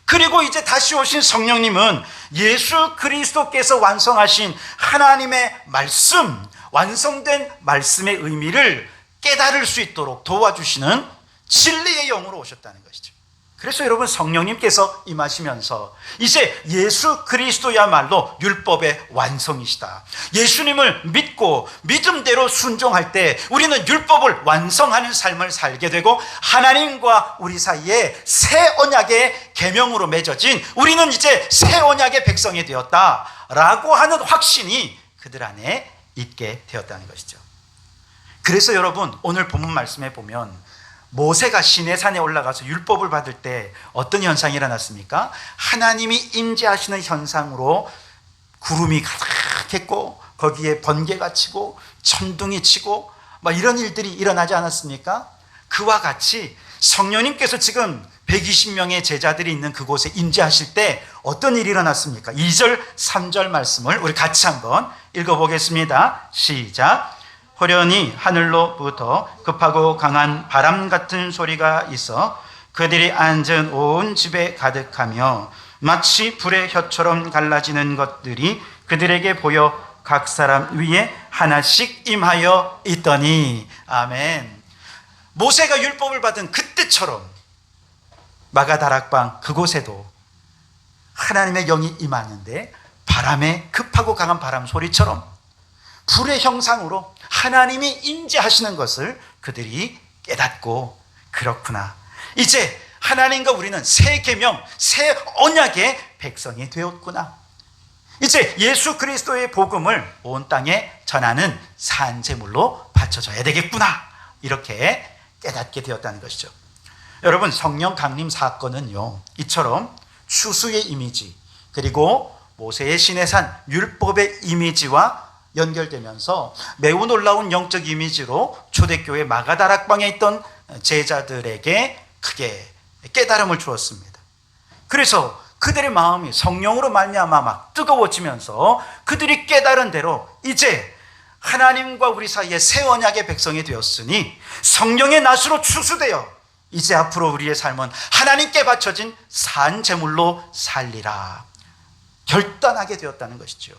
그리고 이제 다시 오신 성령님은 예수 그리스도께서 완성하신 하나님의 말씀, 완성된 말씀의 의미를 깨달을 수 있도록 도와주시는 진리의 영으로 오셨다는 것이죠. 그래서 여러분, 성령님께서 임하시면서 이제 예수 그리스도야말로 율법의 완성이시다. 예수님을 믿고 믿음대로 순종할 때 우리는 율법을 완성하는 삶을 살게 되고 하나님과 우리 사이에 새 언약의 계명으로 맺어진 우리는 이제 새 언약의 백성이 되었다라고 하는 확신이 그들 안에 있게 되었다는 것이죠. 그래서 여러분, 오늘 본문 말씀에 보면 모세가 시내산에 올라가서 율법을 받을 때 어떤 현상이 일어났습니까? 하나님이 임재하시는 현상으로 구름이 가득했고 거기에 번개가 치고 천둥이 치고 막 이런 일들이 일어나지 않았습니까? 그와 같이 성령님께서 지금 120명의 제자들이 있는 그곳에 임재하실 때 어떤 일이 일어났습니까? 2절 3절 말씀을 우리 같이 한번 읽어보겠습니다. 시작. 호련히 하늘로부터 급하고 강한 바람 같은 소리가 있어 그들이 앉은 온 집에 가득하며 마치 불의 혀처럼 갈라지는 것들이 그들에게 보여 각 사람 위에 하나씩 임하여 있더니. 아멘. 모세가 율법을 받은 그때처럼 마가다락방 그곳에도 하나님의 영이 임하는데 바람에 급하고 강한 바람 소리처럼 불의 형상으로 하나님이 임재하시는 것을 그들이 깨닫고, 그렇구나, 이제 하나님과 우리는 새 계명, 새 언약의 백성이 되었구나, 이제 예수 그리스도의 복음을 온 땅에 전하는 산제물로 바쳐져야 되겠구나, 이렇게 깨닫게 되었다는 것이죠. 여러분, 성령 강림 사건은요, 이처럼 추수의 이미지 그리고 모세의 시내산 율법의 이미지와 연결되면서 매우 놀라운 영적 이미지로 초대교회 마가다락방에 있던 제자들에게 크게 깨달음을 주었습니다. 그래서 그들의 마음이 성령으로 말미암아 막 뜨거워지면서 그들이 깨달은 대로 이제 하나님과 우리 사이에 새 언약의 백성이 되었으니 성령의 낫으로 추수되어 이제 앞으로 우리의 삶은 하나님께 바쳐진 산 제물로 살리라 결단하게 되었다는 것이죠.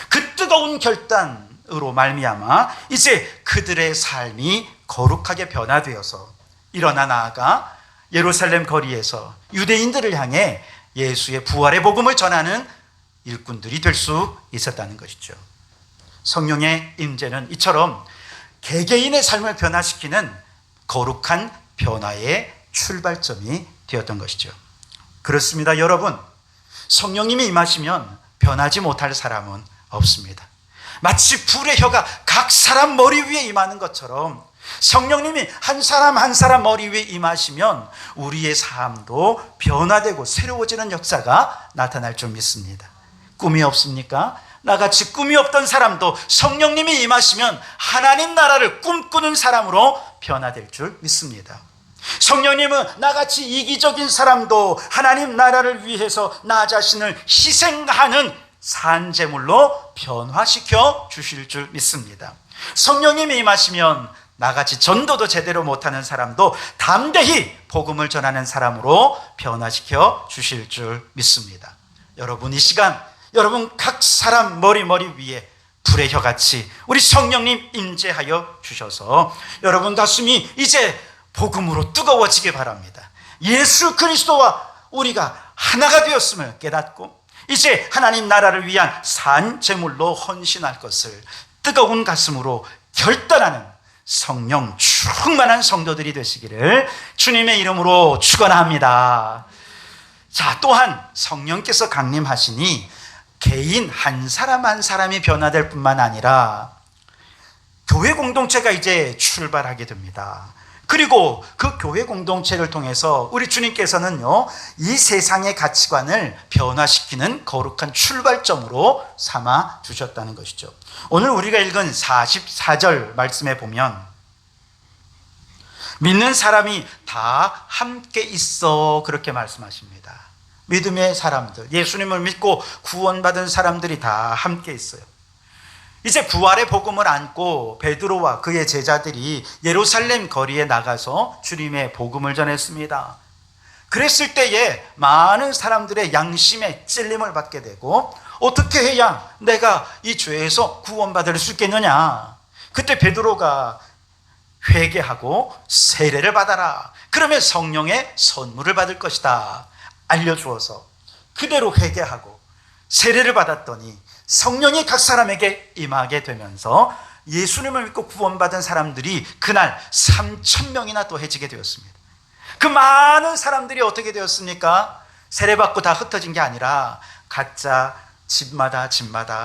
그 뜨거운 결단으로 말미암아 이제 그들의 삶이 거룩하게 변화되어서 일어나 나아가 예루살렘 거리에서 유대인들을 향해 예수의 부활의 복음을 전하는 일꾼들이 될 수 있었다는 것이죠. 성령의 임재는 이처럼 개개인의 삶을 변화시키는 거룩한 변화의 출발점이 되었던 것이죠. 그렇습니다, 여러분. 성령님이 임하시면 변하지 못할 사람은 없습니다. 마치 불의 혀가 각 사람 머리 위에 임하는 것처럼 성령님이 한 사람 한 사람 머리 위에 임하시면 우리의 삶도 변화되고 새로워지는 역사가 나타날 줄 믿습니다. 꿈이 없습니까? 나같이 꿈이 없던 사람도 성령님이 임하시면 하나님 나라를 꿈꾸는 사람으로 변화될 줄 믿습니다. 성령님은 나같이 이기적인 사람도 하나님 나라를 위해서 나 자신을 희생하는 산제물로 변화시켜 주실 줄 믿습니다. 성령님이 임하시면 나같이 전도도 제대로 못하는 사람도 담대히 복음을 전하는 사람으로 변화시켜 주실 줄 믿습니다. 여러분, 이 시간 여러분 각 사람 머리 위에 불의 혀같이 우리 성령님 임재하여 주셔서 여러분 가슴이 이제 복음으로 뜨거워지게 바랍니다. 예수 그리스도와 우리가 하나가 되었음을 깨닫고 이제 하나님 나라를 위한 산 제물로 헌신할 것을 뜨거운 가슴으로 결단하는 성령 충만한 성도들이 되시기를 주님의 이름으로 축원합니다. 자, 또한 성령께서 강림하시니 개인 한 사람 한 사람이 변화될 뿐만 아니라 교회 공동체가 이제 출발하게 됩니다. 그리고 그 교회 공동체를 통해서 우리 주님께서는요, 이 세상의 가치관을 변화시키는 거룩한 출발점으로 삼아 주셨다는 것이죠. 오늘 우리가 읽은 44절 말씀에 보면 믿는 사람이 다 함께 있어 그렇게 말씀하십니다. 믿음의 사람들, 예수님을 믿고 구원받은 사람들이 다 함께 있어요. 이제 부활의 복음을 안고 베드로와 그의 제자들이 예루살렘 거리에 나가서 주님의 복음을 전했습니다. 그랬을 때에 많은 사람들의 양심의 찔림을 받게 되고 어떻게 해야 내가 이 죄에서 구원받을 수 있겠느냐. 그때 베드로가 회개하고 세례를 받아라. 그러면 성령의 선물을 받을 것이다 알려주어서 그대로 회개하고 세례를 받았더니 성령이 각 사람에게 임하게 되면서 예수님을 믿고 구원받은 사람들이 그날 3,000명이나 또 해지게 되었습니다. 그 많은 사람들이 어떻게 되었습니까? 세례받고 다 흩어진 게 아니라 각자 집마다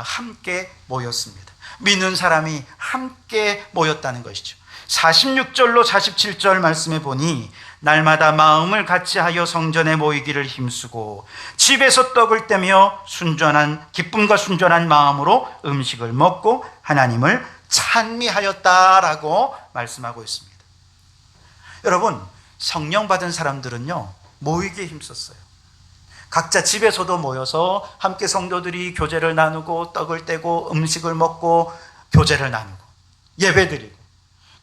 함께 모였습니다. 믿는 사람이 함께 모였다는 것이죠. 46절로 47절 말씀에 보니 날마다 마음을 같이하여 성전에 모이기를 힘쓰고 집에서 떡을 떼며 기쁨과 순전한 마음으로 음식을 먹고 하나님을 찬미하였다라고 말씀하고 있습니다. 여러분, 성령 받은 사람들은요, 모이기에 힘썼어요. 각자 집에서도 모여서 함께 성도들이 교제를 나누고 떡을 떼고 음식을 먹고 교제를 나누고 예배드리고,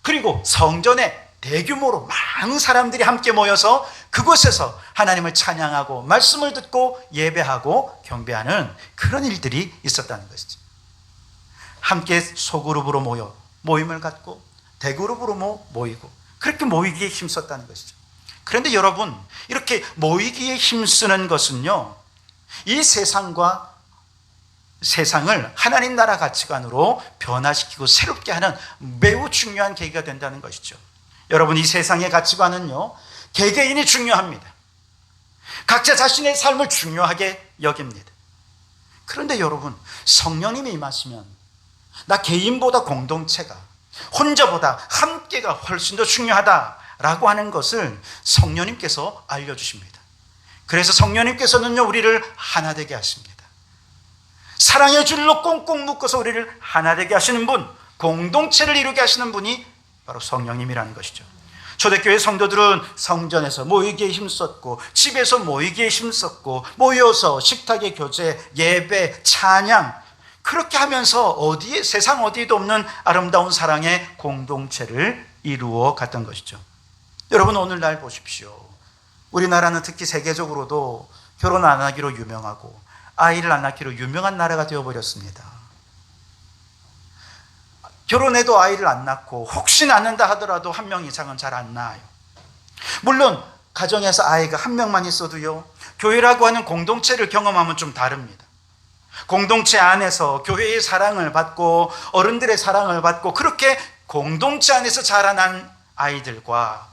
그리고 성전에 대규모로 많은 사람들이 함께 모여서 그곳에서 하나님을 찬양하고 말씀을 듣고 예배하고 경배하는 그런 일들이 있었다는 것이죠. 함께 소그룹으로 모임을 갖고 대그룹으로 모이고 그렇게 모이기에 힘썼다는 것이죠. 그런데 여러분, 이렇게 모이기에 힘쓰는 것은요, 이 세상을 하나님 나라 가치관으로 변화시키고 새롭게 하는 매우 중요한 계기가 된다는 것이죠. 여러분, 이 세상의 가치관은요, 개개인이 중요합니다. 각자 자신의 삶을 중요하게 여깁니다. 그런데 여러분, 성령님이 임하시면 나 개인보다 공동체가, 혼자보다 함께가 훨씬 더 중요하다라고 하는 것을 성령님께서 알려주십니다. 그래서 성령님께서는요, 우리를 하나 되게 하십니다. 사랑의 줄로 꽁꽁 묶어서 우리를 하나 되게 하시는 분, 공동체를 이루게 하시는 분이 바로 성령님이라는 것이죠. 초대교회 성도들은 성전에서 모이기에 힘썼고, 집에서 모이기에 힘썼고, 모여서 식탁의 교제, 예배, 찬양, 그렇게 하면서 세상 어디에도 없는 아름다운 사랑의 공동체를 이루어 갔던 것이죠. 여러분, 오늘날 보십시오. 우리나라는 특히 세계적으로도 결혼 안 하기로 유명하고 아이를 안 낳기로 유명한 나라가 되어버렸습니다. 결혼해도 아이를 안 낳고 혹시 낳는다 하더라도 한 명 이상은 잘 안 낳아요. 물론 가정에서 아이가 한 명만 있어도요, 교회라고 하는 공동체를 경험하면 좀 다릅니다. 공동체 안에서 교회의 사랑을 받고 어른들의 사랑을 받고 그렇게 공동체 안에서 자라난 아이들과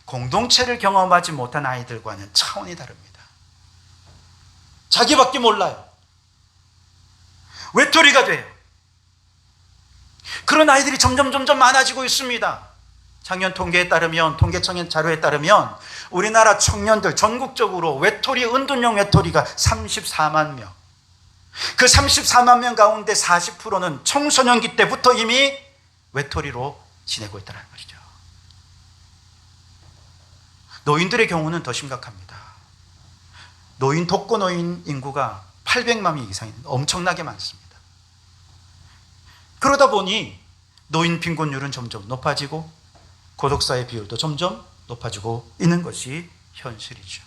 공동체를 경험하지 못한 아이들과는 차원이 다릅니다. 자기밖에 몰라요. 외톨이가 돼요. 그런 아이들이 점점 많아지고 있습니다. 작년 통계에 따르면, 통계청의 자료에 따르면 우리나라 청년들 전국적으로 은둔형 외톨이가 34만 명. 그 34만 명 가운데 40%는 청소년기 때부터 이미 외톨이로 지내고 있다는 것이죠. 노인들의 경우는 더 심각합니다. 독거 노인 인구가 800만 명 이상입니다. 엄청나게 많습니다. 그러다 보니 노인 빈곤율은 점점 높아지고 고독사의 비율도 점점 높아지고 있는 것이 현실이죠.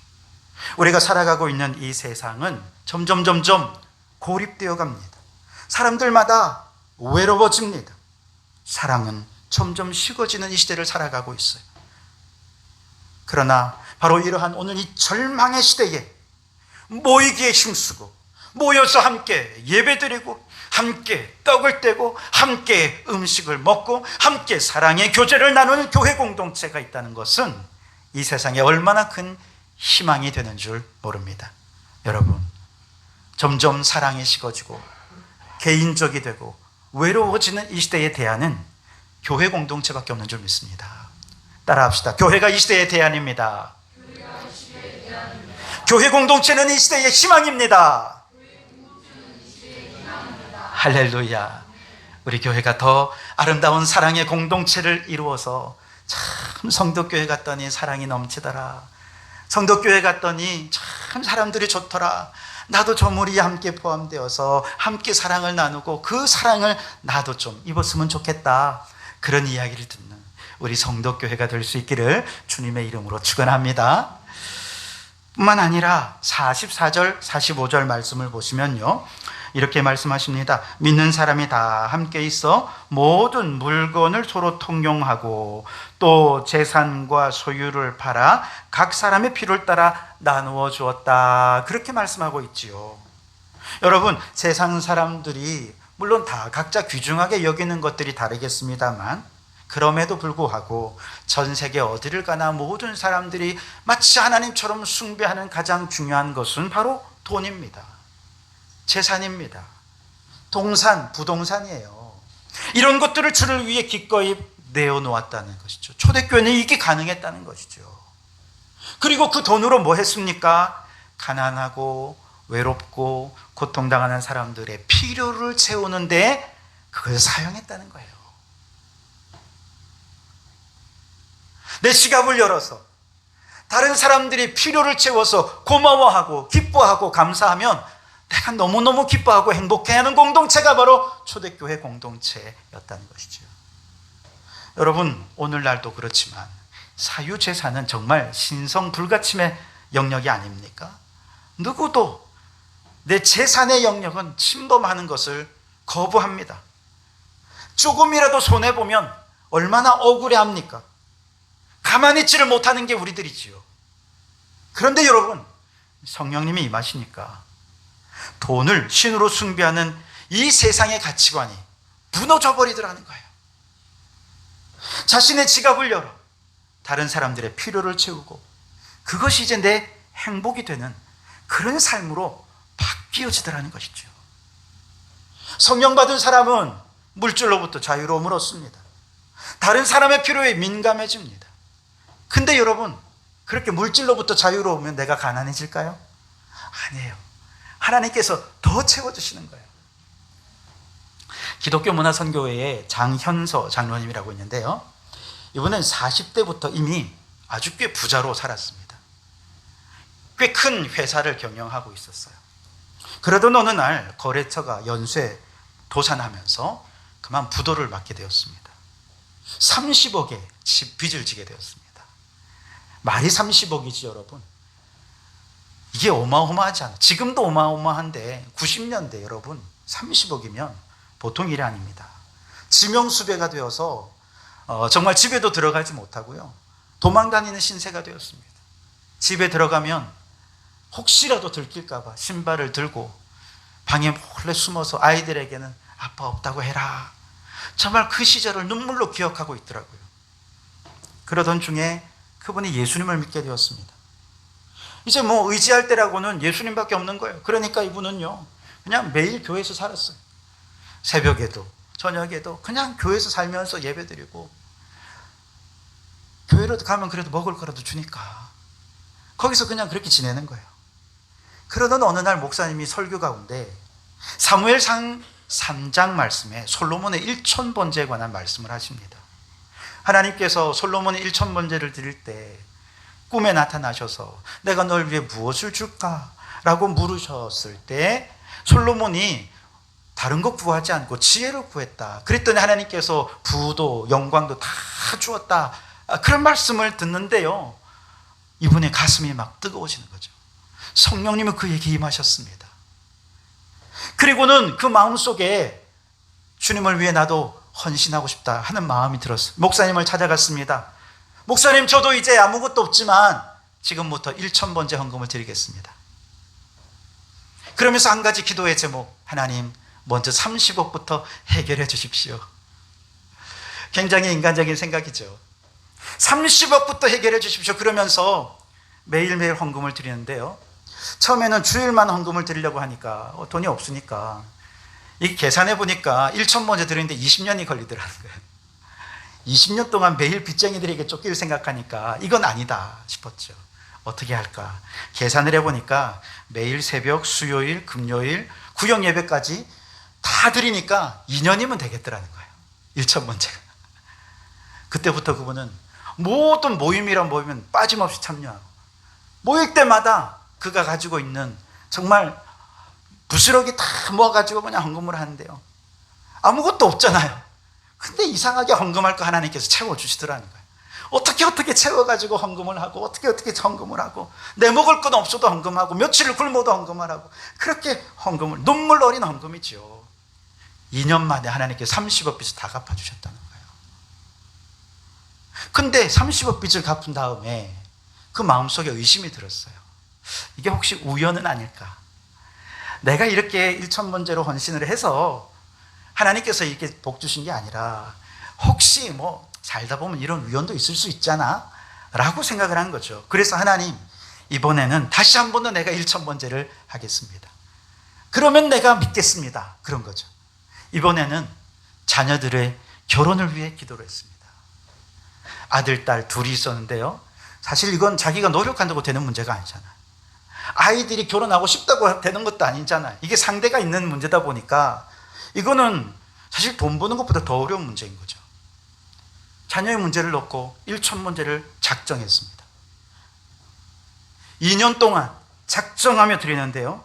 우리가 살아가고 있는 이 세상은 점점 고립되어 갑니다. 사람들마다 외로워집니다. 사랑은 점점 식어지는 이 시대를 살아가고 있어요. 그러나 바로 이러한 오늘 이 절망의 시대에 모이기에 힘쓰고 모여서 함께 예배드리고 함께 떡을 떼고 함께 음식을 먹고 함께 사랑의 교제를 나누는 교회 공동체가 있다는 것은 이 세상에 얼마나 큰 희망이 되는 줄 모릅니다. 여러분, 점점 사랑이 식어지고 개인적이 되고 외로워지는 이 시대의 대안은 교회 공동체밖에 없는 줄 믿습니다. 따라합시다. 교회가 이 시대의 대안입니다. 교회 공동체는 이 시대의 희망입니다. 할렐루야. 우리 교회가 더 아름다운 사랑의 공동체를 이루어서 참 성도교회 갔더니 사랑이 넘치더라. 성도교회 갔더니 참 사람들이 좋더라. 나도 저 무리에 함께 포함되어서 함께 사랑을 나누고 그 사랑을 나도 좀 입었으면 좋겠다. 그런 이야기를 듣는 우리 성도교회가 될 수 있기를 주님의 이름으로 축원합니다. 뿐만 아니라 44절, 45절 말씀을 보시면요, 이렇게 말씀하십니다. 믿는 사람이 다 함께 있어 모든 물건을 서로 통용하고 또 재산과 소유를 팔아 각 사람의 필요를 따라 나누어 주었다. 그렇게 말씀하고 있지요. 여러분, 세상 사람들이 물론 다 각자 귀중하게 여기는 것들이 다르겠습니다만 그럼에도 불구하고 전 세계 어디를 가나 모든 사람들이 마치 하나님처럼 숭배하는 가장 중요한 것은 바로 돈입니다. 재산입니다. 동산, 부동산이에요. 이런 것들을 주를 위해 기꺼이 내어놓았다는 것이죠. 초대교회는 이게 가능했다는 것이죠. 그리고 그 돈으로 뭐 했습니까? 가난하고 외롭고 고통당하는 사람들의 필요를 채우는데 그걸 사용했다는 거예요. 내 지갑을 열어서 다른 사람들이 필요를 채워서 고마워하고 기뻐하고 감사하면 내가 너무너무 기뻐하고 행복해하는 공동체가 바로 초대교회 공동체였다는 것이죠. 여러분, 오늘날도 그렇지만 사유재산은 정말 신성불가침의 영역이 아닙니까? 누구도 내 재산의 영역은 침범하는 것을 거부합니다. 조금이라도 손해보면 얼마나 억울해합니까? 가만히 있지를 못하는 게 우리들이지요. 그런데 여러분, 성령님이 임하시니까 돈을 신으로 숭배하는 이 세상의 가치관이 무너져 버리더라는 거예요. 자신의 지갑을 열어 다른 사람들의 필요를 채우고 그것이 이제 내 행복이 되는 그런 삶으로 바뀌어지더라는 것이죠. 성령 받은 사람은 물질로부터 자유로움을 얻습니다. 다른 사람의 필요에 민감해집니다. 근데 여러분, 그렇게 물질로부터 자유로우면 내가 가난해질까요? 아니에요. 하나님께서 더 채워주시는 거예요. 기독교 문화선교회의 장현서 장로님이라고 있는데요, 이분은 40대부터 이미 아주 꽤 부자로 살았습니다. 꽤 큰 회사를 경영하고 있었어요. 그러던 어느 날 거래처가 연쇄 도산하면서 그만 부도를 맞게 되었습니다. 30억의 빚을 지게 되었습니다. 말이 30억이지 여러분. 이게 어마어마하지 않아요. 지금도 어마어마한데 90년대 여러분 30억이면 보통 일이 아닙니다. 지명수배가 되어서 정말 집에도 들어가지 못하고요, 도망다니는 신세가 되었습니다. 집에 들어가면 혹시라도 들킬까 봐 신발을 들고 방에 몰래 숨어서 아이들에게는 아빠 없다고 해라. 정말 그 시절을 눈물로 기억하고 있더라고요. 그러던 중에 그분이 예수님을 믿게 되었습니다. 이제 뭐 의지할 때라고는 예수님밖에 없는 거예요. 그러니까 이분은요, 그냥 매일 교회에서 살았어요. 새벽에도 저녁에도 그냥 교회에서 살면서 예배드리고, 교회로 가면 그래도 먹을 거라도 주니까 거기서 그냥 그렇게 지내는 거예요. 그러던 어느 날 목사님이 설교 가운데 사무엘상 3장 말씀에 솔로몬의 1000번제에 관한 말씀을 하십니다. 하나님께서 솔로몬의 1000번제를 드릴 때 꿈에 나타나셔서 내가 널 위해 무엇을 줄까? 라고 물으셨을 때 솔로몬이 다른 것 구하지 않고 지혜를 구했다. 그랬더니 하나님께서 부도 영광도 다 주었다. 그런 말씀을 듣는데요, 이분의 가슴이 막 뜨거워지는 거죠. 성령님은 그에게 임하셨습니다. 그리고는 그 마음속에 주님을 위해 나도 헌신하고 싶다 하는 마음이 들었어요. 목사님을 찾아갔습니다. 목사님, 저도 이제 아무것도 없지만 지금부터 1000번째 헌금을 드리겠습니다. 그러면서 한 가지 기도의 제목, 하나님 먼저 30억부터 해결해 주십시오. 굉장히 인간적인 생각이죠. 30억부터 해결해 주십시오. 그러면서 매일매일 헌금을 드리는데요, 처음에는 주일만 헌금을 드리려고 하니까 돈이 없으니까 이 계산해 보니까 1000번째 드리는데 20년이 걸리더라는 거예요. 20년 동안 매일 빚쟁이들에게 쫓길 생각하니까 이건 아니다 싶었죠. 어떻게 할까? 계산을 해보니까 매일 새벽, 수요일, 금요일, 구역 예배까지 다 드리니까 2년이면 되겠더라는 거예요. 1000번째가. 그때부터 그분은 모든 모임이란 모임은 빠짐없이 참여하고, 모일 때마다 그가 가지고 있는 정말 부스러기 다 모아가지고 그냥 헌금을 하는데요, 아무것도 없잖아요. 근데 이상하게 헌금할 거 하나님께서 채워주시더라는 거예요. 어떻게 채워가지고 헌금을 하고, 어떻게 헌금을 하고, 내 먹을 건 없어도 헌금하고, 며칠을 굶어도 헌금을 하고, 그렇게 헌금을, 눈물 어린 헌금이죠. 2년 만에 하나님께서 30억 빚을 다 갚아주셨다는 거예요. 근데 30억 빚을 갚은 다음에 그 마음속에 의심이 들었어요. 이게 혹시 우연은 아닐까? 내가 이렇게 1000번째로 헌신을 해서 하나님께서 이렇게 복 주신 게 아니라 혹시 뭐 살다 보면 이런 우연도 있을 수 있잖아 라고 생각을 한 거죠. 그래서 하나님, 이번에는 다시 한 번 더 내가 1000번째를 하겠습니다. 그러면 내가 믿겠습니다. 그런 거죠. 이번에는 자녀들의 결혼을 위해 기도를 했습니다. 아들, 딸 둘이 있었는데요, 사실 이건 자기가 노력한다고 되는 문제가 아니잖아요. 아이들이 결혼하고 싶다고 되는 것도 아니잖아요. 이게 상대가 있는 문제다 보니까 이거는 사실 돈 버는 것보다 더 어려운 문제인 거죠. 자녀의 문제를 놓고 일천 문제를 작정했습니다. 2년 동안 작정하며 드리는데요,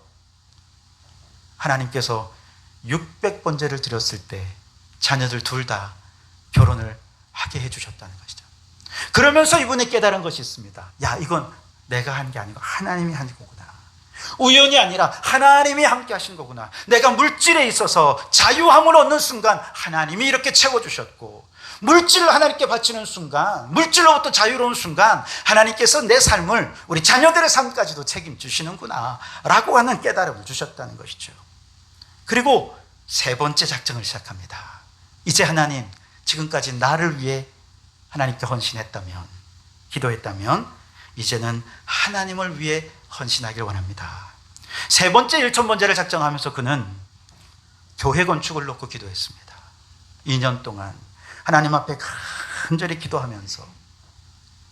하나님께서 600번째를 드렸을 때 자녀들 둘 다 결혼을 하게 해주셨다는 것이죠. 그러면서 이분이 깨달은 것이 있습니다. 야, 이건 내가 한 게 아니고 하나님이 한 거구나. 우연이 아니라 하나님이 함께 하신 거구나. 내가 물질에 있어서 자유함을 얻는 순간 하나님이 이렇게 채워주셨고, 물질을 하나님께 바치는 순간, 물질로부터 자유로운 순간 하나님께서 내 삶을, 우리 자녀들의 삶까지도 책임지시는구나 라고 하는 깨달음을 주셨다는 것이죠. 그리고 세 번째 작정을 시작합니다. 이제 하나님, 지금까지 나를 위해 하나님께 헌신했다면, 기도했다면 이제는 하나님을 위해 헌신하길 원합니다. 세 번째 1000번째를 작정하면서 그는 교회 건축을 놓고 기도했습니다. 2년 동안 하나님 앞에 간절히 기도하면서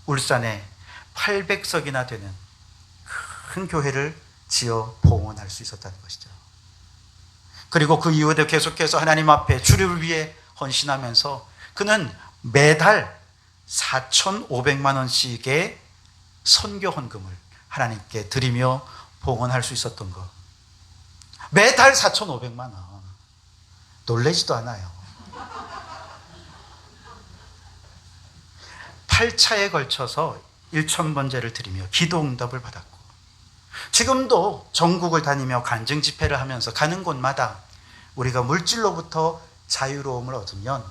울산에 800석이나 되는 큰 교회를 지어 봉헌할 수 있었다는 것이죠. 그리고 그 이후에도 계속해서 하나님 앞에 주를 위해 헌신하면서 그는 매달 4,500만 원씩의 선교 헌금을 하나님께 드리며 봉헌할 수 있었던 것. 매달 4,500만 원. 놀라지도 않아요. 8차에 걸쳐서 1000번제를 드리며 기도 응답을 받았고, 지금도 전국을 다니며 간증 집회를 하면서 가는 곳마다 우리가 물질로부터 자유로움을 얻으면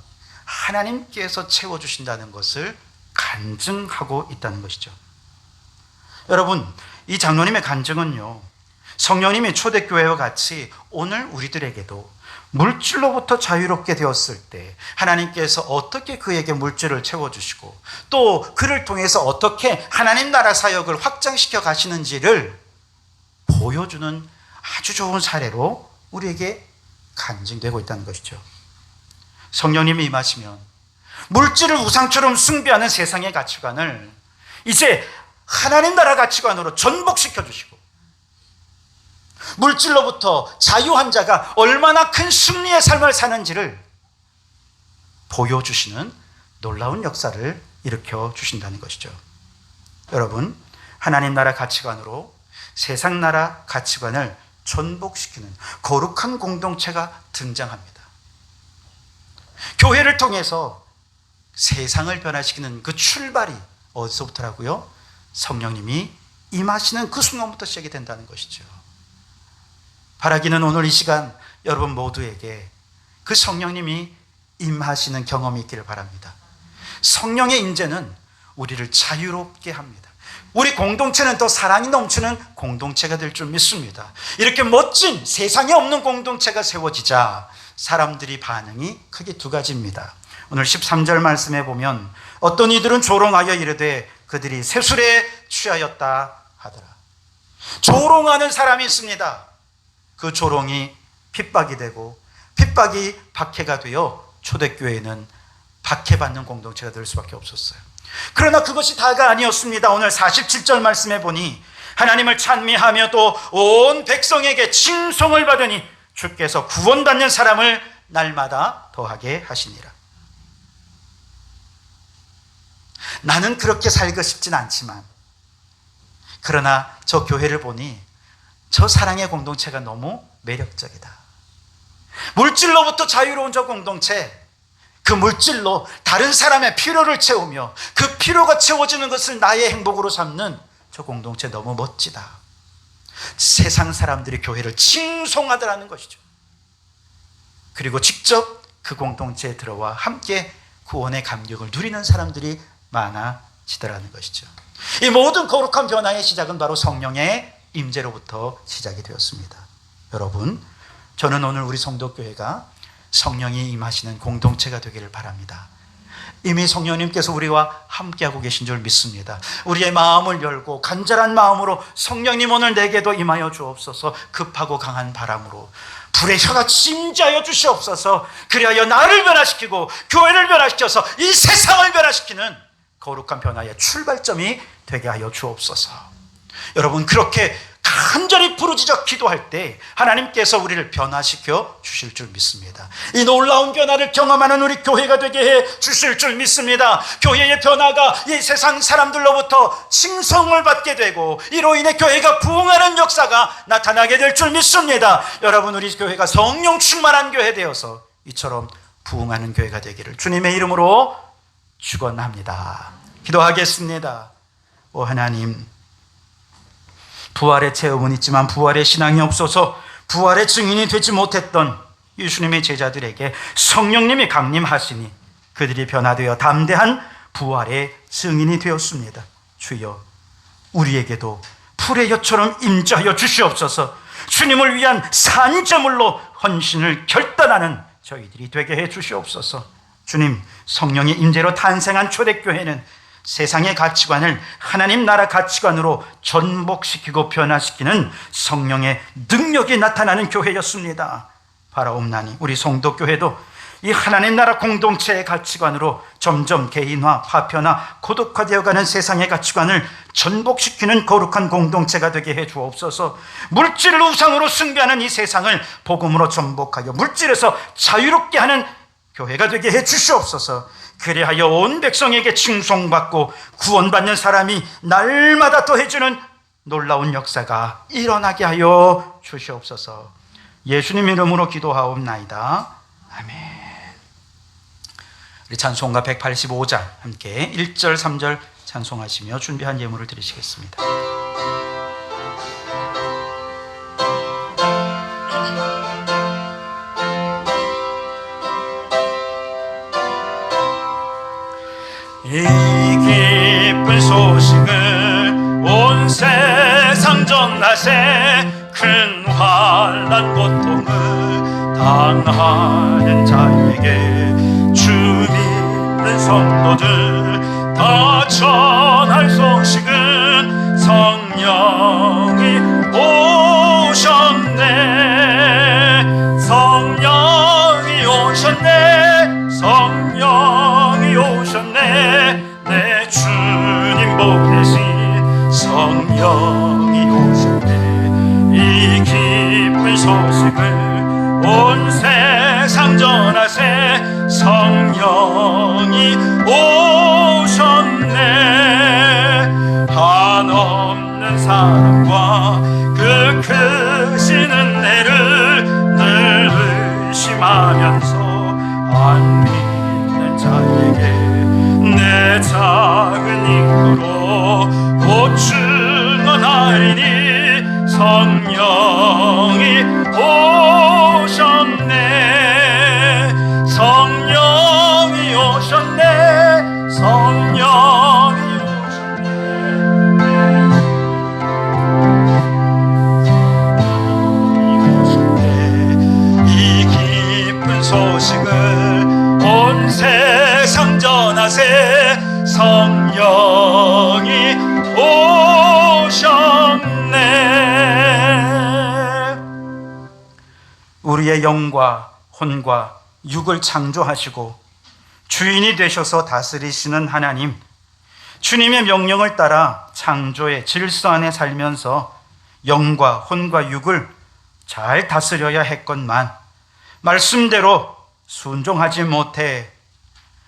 하나님께서 채워주신다는 것을 간증하고 있다는 것이죠. 여러분, 이 장로님의 간증은요, 성령님이 초대교회와 같이 오늘 우리들에게도 물질로부터 자유롭게 되었을 때 하나님께서 어떻게 그에게 물질을 채워주시고 또 그를 통해서 어떻게 하나님 나라 사역을 확장시켜 가시는지를 보여주는 아주 좋은 사례로 우리에게 간증되고 있다는 것이죠. 성령님이 임하시면 물질을 우상처럼 숭배하는 세상의 가치관을 이제 하나님 나라 가치관으로 전복시켜 주시고, 물질로부터 자유한 자가 얼마나 큰 승리의 삶을 사는지를 보여주시는 놀라운 역사를 일으켜 주신다는 것이죠. 여러분, 하나님 나라 가치관으로 세상 나라 가치관을 전복시키는 거룩한 공동체가 등장합니다. 교회를 통해서 세상을 변화시키는 그 출발이 어디서부터라고요? 성령님이 임하시는 그 순간부터 시작이 된다는 것이죠. 바라기는 오늘 이 시간 여러분 모두에게 그 성령님이 임하시는 경험이 있기를 바랍니다. 성령의 임재는 우리를 자유롭게 합니다. 우리 공동체는 더 사랑이 넘치는 공동체가 될 줄 믿습니다. 이렇게 멋진 세상에 없는 공동체가 세워지자 사람들이 반응이 크게 두 가지입니다. 오늘 13절 말씀에 보면 어떤 이들은 조롱하여 이르되 그들이 세술에 취하였다 하더라. 조롱하는 사람이 있습니다. 그 조롱이 핍박이 되고 핍박이 박해가 되어 초대교회는 박해받는 공동체가 될 수밖에 없었어요. 그러나 그것이 다가 아니었습니다. 오늘 47절 말씀에 보니 하나님을 찬미하며 또 온 백성에게 칭송을 받으니 주께서 구원받는 사람을 날마다 더하게 하시니라. 나는 그렇게 살고 싶진 않지만, 그러나 저 교회를 보니 저 사랑의 공동체가 너무 매력적이다. 물질로부터 자유로운 저 공동체, 그 물질로 다른 사람의 필요를 채우며 그 필요가 채워지는 것을 나의 행복으로 삼는 저 공동체 너무 멋지다. 세상 사람들이 교회를 칭송하더라는 것이죠. 그리고 직접 그 공동체에 들어와 함께 구원의 감격을 누리는 사람들이 많아지더라는 것이죠. 이 모든 거룩한 변화의 시작은 바로 성령의 임재로부터 시작이 되었습니다. 여러분, 저는 오늘 우리 성도교회가 성령이 임하시는 공동체가 되기를 바랍니다. 이미 성령님께서 우리와 함께하고 계신 줄 믿습니다. 우리의 마음을 열고 간절한 마음으로 성령님 오늘 내게도 임하여 주옵소서. 급하고 강한 바람으로 불의 혀가 침지하여 주시옵소서. 그리하여 나를 변화시키고 교회를 변화시켜서 이 세상을 변화시키는 거룩한 변화의 출발점이 되게 하여 주옵소서. 여러분, 그렇게 간절히 부르짖어 기도할 때 하나님께서 우리를 변화시켜 주실 줄 믿습니다. 이 놀라운 변화를 경험하는 우리 교회가 되게 해 주실 줄 믿습니다. 교회의 변화가 이 세상 사람들로부터 칭송을 받게 되고 이로 인해 교회가 부흥하는 역사가 나타나게 될 줄 믿습니다. 여러분, 우리 교회가 성령 충만한 교회 되어서 이처럼 부흥하는 교회가 되기를 주님의 이름으로 축원합니다. 기도하겠습니다. 오 하나님, 부활의 체험은 있지만 부활의 신앙이 없어서 부활의 증인이 되지 못했던 예수님의 제자들에게 성령님이 강림하시니 그들이 변화되어 담대한 부활의 증인이 되었습니다. 주여, 우리에게도 풀의 엿처럼 임재하여 주시옵소서. 주님을 위한 산제물로 헌신을 결단하는 저희들이 되게 해 주시옵소서. 주님, 성령의 임재로 탄생한 초대교회는 세상의 가치관을 하나님 나라 가치관으로 전복시키고 변화시키는 성령의 능력이 나타나는 교회였습니다. 바라옵나니 우리 성도교회도 이 하나님 나라 공동체의 가치관으로 점점 개인화, 파편화, 고독화되어가는 세상의 가치관을 전복시키는 거룩한 공동체가 되게 해 주옵소서. 물질을 우상으로 숭배하는 이 세상을 복음으로 전복하여 물질에서 자유롭게 하는 교회가 되게 해 주시옵소서. 그리하여 온 백성에게 칭송받고 구원받는 사람이 날마다 더해주는 놀라운 역사가 일어나게 하여 주시옵소서. 예수님 이름으로 기도하옵나이다. 아멘. 우리 찬송가 185장 함께 1절 3절 찬송하시며 준비한 예물을 드리시겠습니다. 이 기쁜 소식을 온 세상 전하세. 큰 환난 고통을 당하는 자에게 주 믿는 성도들 다 전할 소식은 성령이 오셨네. 성령이 오셨네. 성령이 오셨네. 내 주님 복 대신 성령이 오셨네. 이 기쁜 소식을 온 세상 전하세. 성령이 오셨네. 한없는 사랑과 그 크신 은혜를 늘 의심하면서 안 믿는 자에게 내 작은 힘으로 곧 증언하리니 성령이 오셨네. 성령이 오셨네. 성령이 오셨네. 이 기쁜 소식을 온 세상 전하세. 성령이 오셨네. 우리의 영과 혼과 육을 창조하시고 주인이 되셔서 다스리시는 하나님, 주님의 명령을 따라 창조의 질서 안에 살면서 영과 혼과 육을 잘 다스려야 했건만 말씀대로 순종하지 못해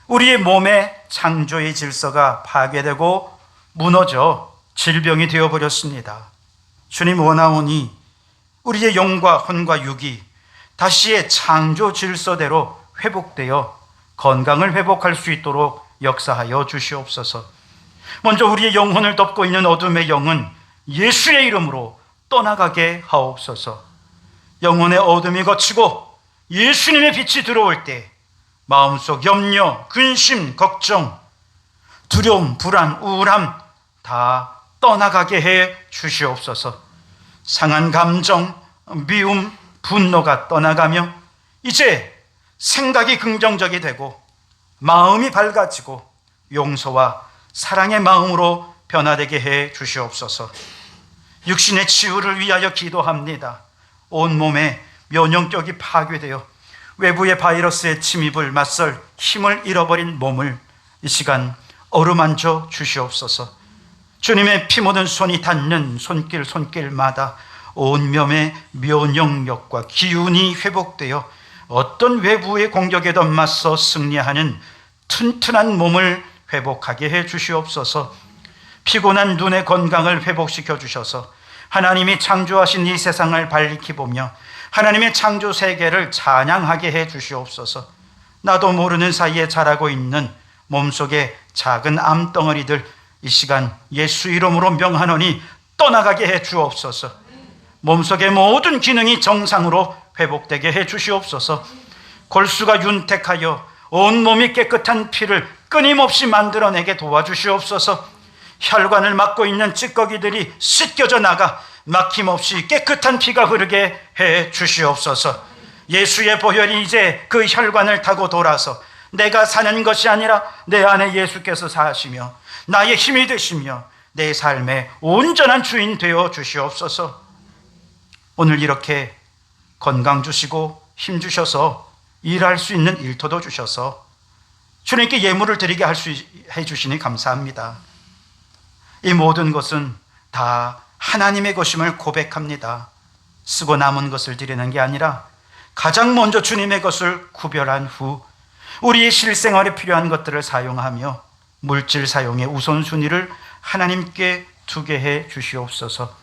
우리의 몸의 창조의 질서가 파괴되고 무너져 질병이 되어버렸습니다. 주님 원하오니 우리의 영과 혼과 육이 다시의 창조 질서대로 회복되어 건강을 회복할 수 있도록 역사하여 주시옵소서. 먼저 우리의 영혼을 덮고 있는 어둠의 영은 예수의 이름으로 떠나가게 하옵소서. 영혼의 어둠이 거치고 예수님의 빛이 들어올 때 마음속 염려, 근심, 걱정, 두려움, 불안, 우울함 다 떠나가게 해 주시옵소서. 상한 감정, 미움, 분노가 떠나가며 이제 생각이 긍정적이 되고 마음이 밝아지고 용서와 사랑의 마음으로 변화되게 해 주시옵소서. 육신의 치유를 위하여 기도합니다. 온몸에 면역력이 파괴되어 외부의 바이러스의 침입을 맞설 힘을 잃어버린 몸을 이 시간 어루만져 주시옵소서. 주님의 피 묻은 손이 닿는 손길마다 온몸의 면역력과 기운이 회복되어 어떤 외부의 공격에도 맞서 승리하는 튼튼한 몸을 회복하게 해 주시옵소서. 피곤한 눈의 건강을 회복시켜 주셔서 하나님이 창조하신 이 세상을 밝히 보며 하나님의 창조 세계를 찬양하게 해 주시옵소서. 나도 모르는 사이에 자라고 있는 몸속의 작은 암덩어리들 이 시간 예수 이름으로 명하노니 떠나가게 해 주옵소서. 몸속의 모든 기능이 정상으로 회복되게 해 주시옵소서. 골수가 윤택하여 온몸이 깨끗한 피를 끊임없이 만들어내게 도와주시옵소서. 혈관을 막고 있는 찌꺼기들이 씻겨져 나가 막힘없이 깨끗한 피가 흐르게 해 주시옵소서. 예수의 보혈이 이제 그 혈관을 타고 돌아서 내가 사는 것이 아니라 내 안에 예수께서 사시며 나의 힘이 되시며 내 삶의 온전한 주인 되어 주시옵소서. 오늘 이렇게 건강 주시고 힘 주셔서 일할 수 있는 일터도 주셔서 주님께 예물을 드리게 해 주시니 감사합니다. 이 모든 것은 다 하나님의 것임을 고백합니다. 쓰고 남은 것을 드리는 게 아니라 가장 먼저 주님의 것을 구별한 후 우리의 실생활에 필요한 것들을 사용하며 물질 사용의 우선순위를 하나님께 두게 해 주시옵소서.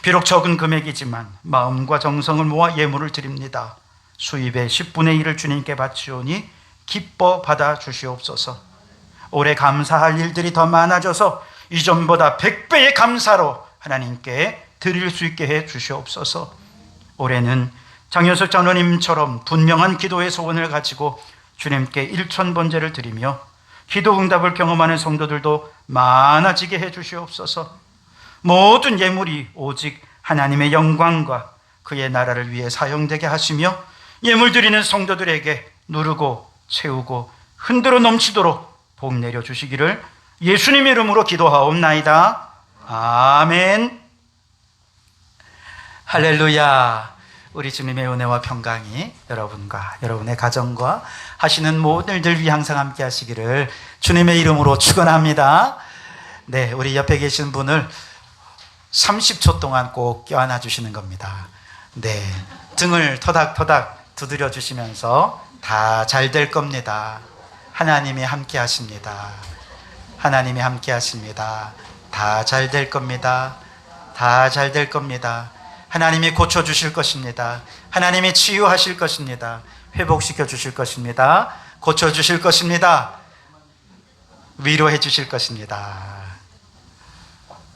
비록 적은 금액이지만 마음과 정성을 모아 예물을 드립니다. 수입의 10분의 1을 주님께 바치오니 기뻐 받아 주시옵소서. 올해 감사할 일들이 더 많아져서 이전보다 100배의 감사로 하나님께 드릴 수 있게 해 주시옵소서. 올해는 장효석 장로님처럼 분명한 기도의 소원을 가지고 주님께 일천번제를 드리며 기도 응답을 경험하는 성도들도 많아지게 해 주시옵소서. 모든 예물이 오직 하나님의 영광과 그의 나라를 위해 사용되게 하시며 예물 드리는 성도들에게 누르고 채우고 흔들어 넘치도록 복 내려 주시기를 예수님 이름으로 기도하옵나이다. 아멘. 할렐루야. 우리 주님의 은혜와 평강이 여러분과 여러분의 가정과 하시는 모든 일들 위해 항상 함께 하시기를 주님의 이름으로 축원합니다. 네, 우리 옆에 계신 분을 30초 동안 꼭 껴안아 주시는 겁니다. 네, 등을 토닥토닥 두드려 주시면서 다 잘 될 겁니다. 하나님이 함께 하십니다. 하나님이 함께 하십니다. 다 잘 될 겁니다. 다 잘 될 겁니다. 하나님이 고쳐주실 것입니다. 하나님이 치유하실 것입니다. 회복시켜 주실 것입니다. 고쳐주실 것입니다. 위로해 주실 것입니다.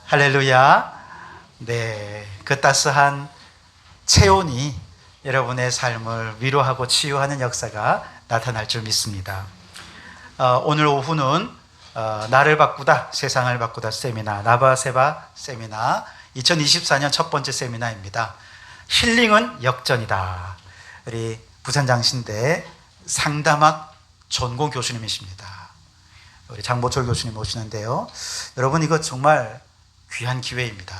할렐루야. 네, 그 따스한 체온이 여러분의 삶을 위로하고 치유하는 역사가 나타날 줄 믿습니다. 오늘 오후는 나를 바꾸다 세상을 바꾸다 세미나 나바세바 세미나 2024년 첫 번째 세미나입니다. 힐링은 역전이다. 우리 부산장신대 상담학 전공 교수님이십니다. 우리 장보철 교수님 오시는데요. 여러분 이거 정말 귀한 기회입니다.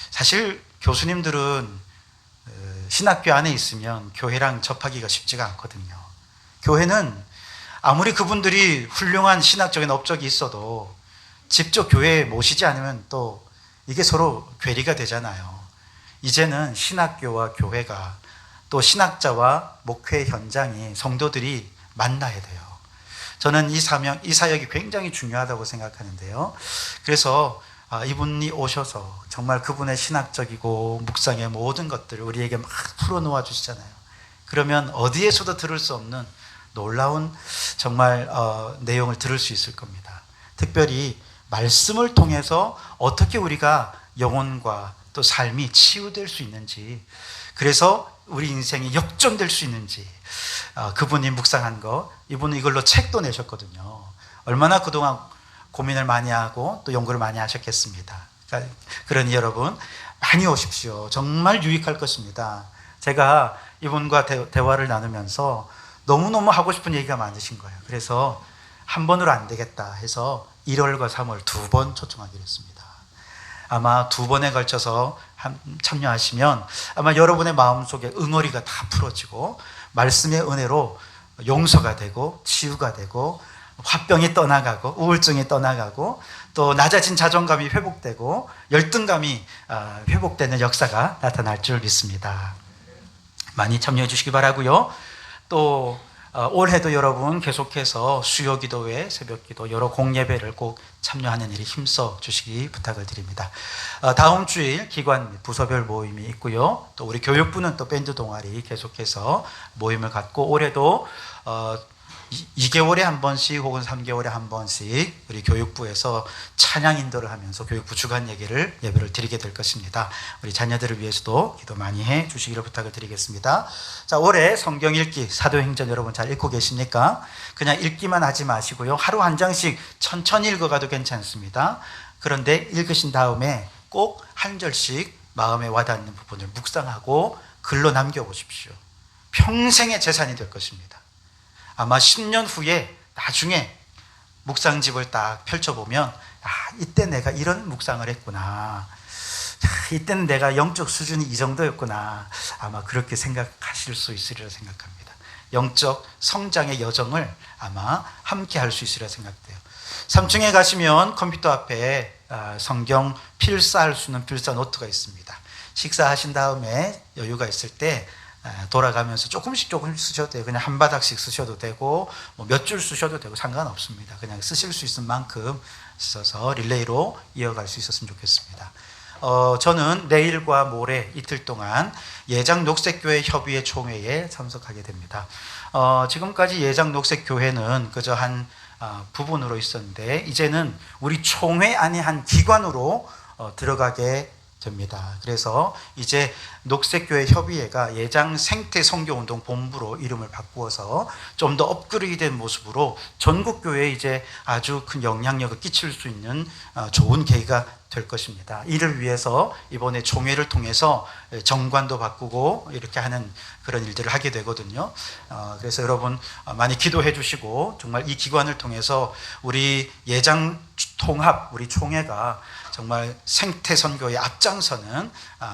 사실 교수님들은 신학교 안에 있으면 교회랑 접하기가 쉽지가 않거든요. 교회는 아무리 그분들이 훌륭한 신학적인 업적이 있어도 직접 교회에 모시지 않으면 또 이게 서로 괴리가 되잖아요. 이제는 신학교와 교회가 또 신학자와 목회 현장이 성도들이 만나야 돼요. 저는 이 사역이 굉장히 중요하다고 생각하는데요. 그래서 이분이 오셔서 정말 그분의 신학적이고 묵상의 모든 것들을 우리에게 막 풀어놓아 주시잖아요. 그러면 어디에서도 들을 수 없는 놀라운 정말 내용을 들을 수 있을 겁니다. 특별히 말씀을 통해서 어떻게 우리가 영혼과 또 삶이 치유될 수 있는지, 그래서 우리 인생이 역전될 수 있는지 그분이 묵상한 거, 이분은 이걸로 책도 내셨거든요. 얼마나 그동안 고민을 많이 하고 또 연구를 많이 하셨겠습니다. 그러니 여러분 많이 오십시오. 정말 유익할 것입니다. 제가 이분과 대화를 나누면서 너무너무 하고 싶은 얘기가 많으신 거예요. 그래서 한 번으로 안 되겠다 해서 1월과 3월 2번 초청하기로 했습니다. 아마 2번에 걸쳐서 참여하시면 아마 여러분의 마음속에 응어리가 다 풀어지고 말씀의 은혜로 용서가 되고 치유가 되고 화병이 떠나가고 우울증이 떠나가고 또 낮아진 자존감이 회복되고 열등감이 회복되는 역사가 나타날 줄 믿습니다. 많이 참여해 주시기 바라고요. 또 올해도 여러분 계속해서 수요기도회, 새벽기도, 여러 공예배를 꼭 참여하는 일에 힘써 주시기 부탁을 드립니다. 다음 주일 기관 부서별 모임이 있고요. 또 우리 교육부는 또 밴드 동아리 계속해서 모임을 갖고 올해도 2개월에 한 번씩 혹은 3개월에 한 번씩 우리 교육부에서 찬양 인도를 하면서 교육부 주간 예배를 드리게 될 것입니다. 우리 자녀들을 위해서도 기도 많이 해 주시기를 부탁을 드리겠습니다. 자, 올해 성경 읽기 사도행전 여러분 잘 읽고 계십니까? 그냥 읽기만 하지 마시고요. 하루 한 장씩 천천히 읽어가도 괜찮습니다. 그런데 읽으신 다음에 꼭 한 절씩 마음에 와닿는 부분을 묵상하고 글로 남겨보십시오. 평생의 재산이 될 것입니다. 아마 10년 후에 나중에 묵상집을 딱 펼쳐보면 이때 내가 이런 묵상을 했구나. 이때는 내가 영적 수준이 이 정도였구나. 아마 그렇게 생각하실 수 있으리라 생각합니다. 영적 성장의 여정을 아마 함께 할 수 있으리라 생각돼요. 3층에 가시면 컴퓨터 앞에 성경 필사할 수 있는 필사 노트가 있습니다. 식사하신 다음에 여유가 있을 때 돌아가면서 조금씩 쓰셔도 돼요. 그냥 한 바닥씩 쓰셔도 되고 몇 줄 쓰셔도 되고 상관없습니다. 그냥 쓰실 수 있는 만큼 써서 릴레이로 이어갈 수 있었으면 좋겠습니다. 저는 내일과 모레 이틀 동안 예장 녹색교회 협의회 총회에 참석하게 됩니다. 지금까지 예장 녹색교회는 그저 한 부분으로 있었는데 이제는 우리 총회 안에 한 기관으로 들어가게 됩니다. 그래서 이제 녹색교회 협의회가 예장 생태 선교운동 본부로 이름을 바꾸어서 좀 더 업그레이드된 모습으로 전국교회에 이제 아주 큰 영향력을 끼칠 수 있는 좋은 계기가 될 것입니다. 이를 위해서 이번에 총회를 통해서 정관도 바꾸고 이렇게 하는 그런 일들을 하게 되거든요. 그래서 여러분 많이 기도해 주시고 정말 이 기관을 통해서 우리 예장 통합, 우리 총회가 정말 생태 선교에 앞장서는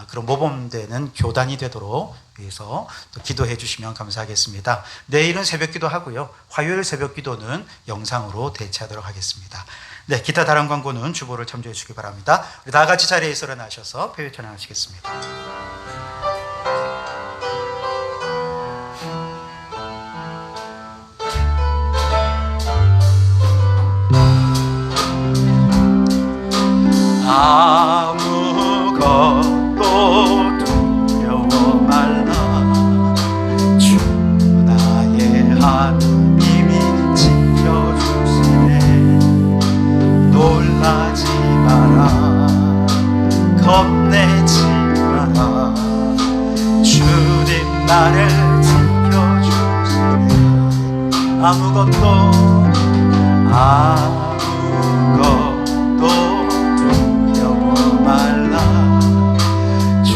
그런 모범되는 교단이 되도록 위해서 또 기도해 주시면 감사하겠습니다. 내일은 새벽기도 하고요. 화요일 새벽기도는 영상으로 대체하도록 하겠습니다. 네, 기타 다른 광고는 주보를 참조해 주시기 바랍니다. 우리 다 같이 자리에서 일어나셔서 폐회 찬양하시겠습니다. 아무것도 두려워 말라. 주 나의 하나님이 지켜주시네. 놀라지 마라. 겁내지 마라. 주님 나를 지켜주시네. 아무것도 두려워 말라. 주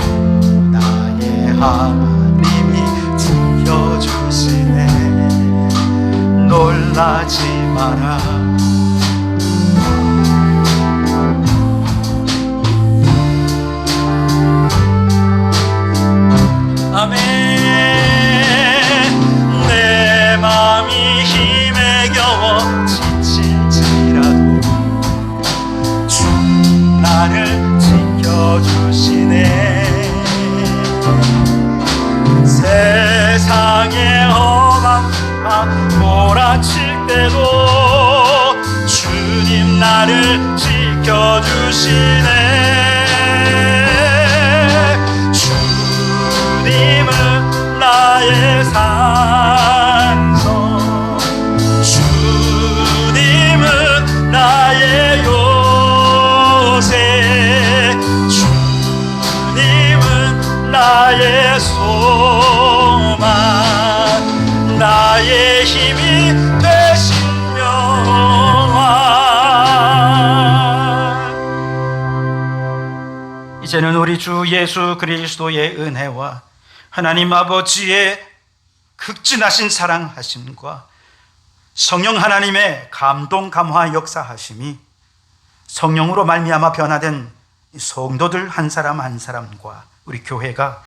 나의 하나님이 지켜주시네. 놀라지 마라. 아멘. 내 맘이 힘에 겨워 지칠지라도 주 나를 지켜주시네. 세상의 험한 몰아칠 때도 주님 나를 지켜주시네. 주님은 나의 산성, 주님은 나의 요새, 주님은 나의 소망, 나의 힘이 되신 영광. 이제는 우리 주 예수 그리스도의 은혜와 하나님 아버지의 극진하신 사랑하심과 성령 하나님의 감동 감화 역사하심이 성령으로 말미암아 변화된 성도들 한 사람 한 사람과 우리 교회가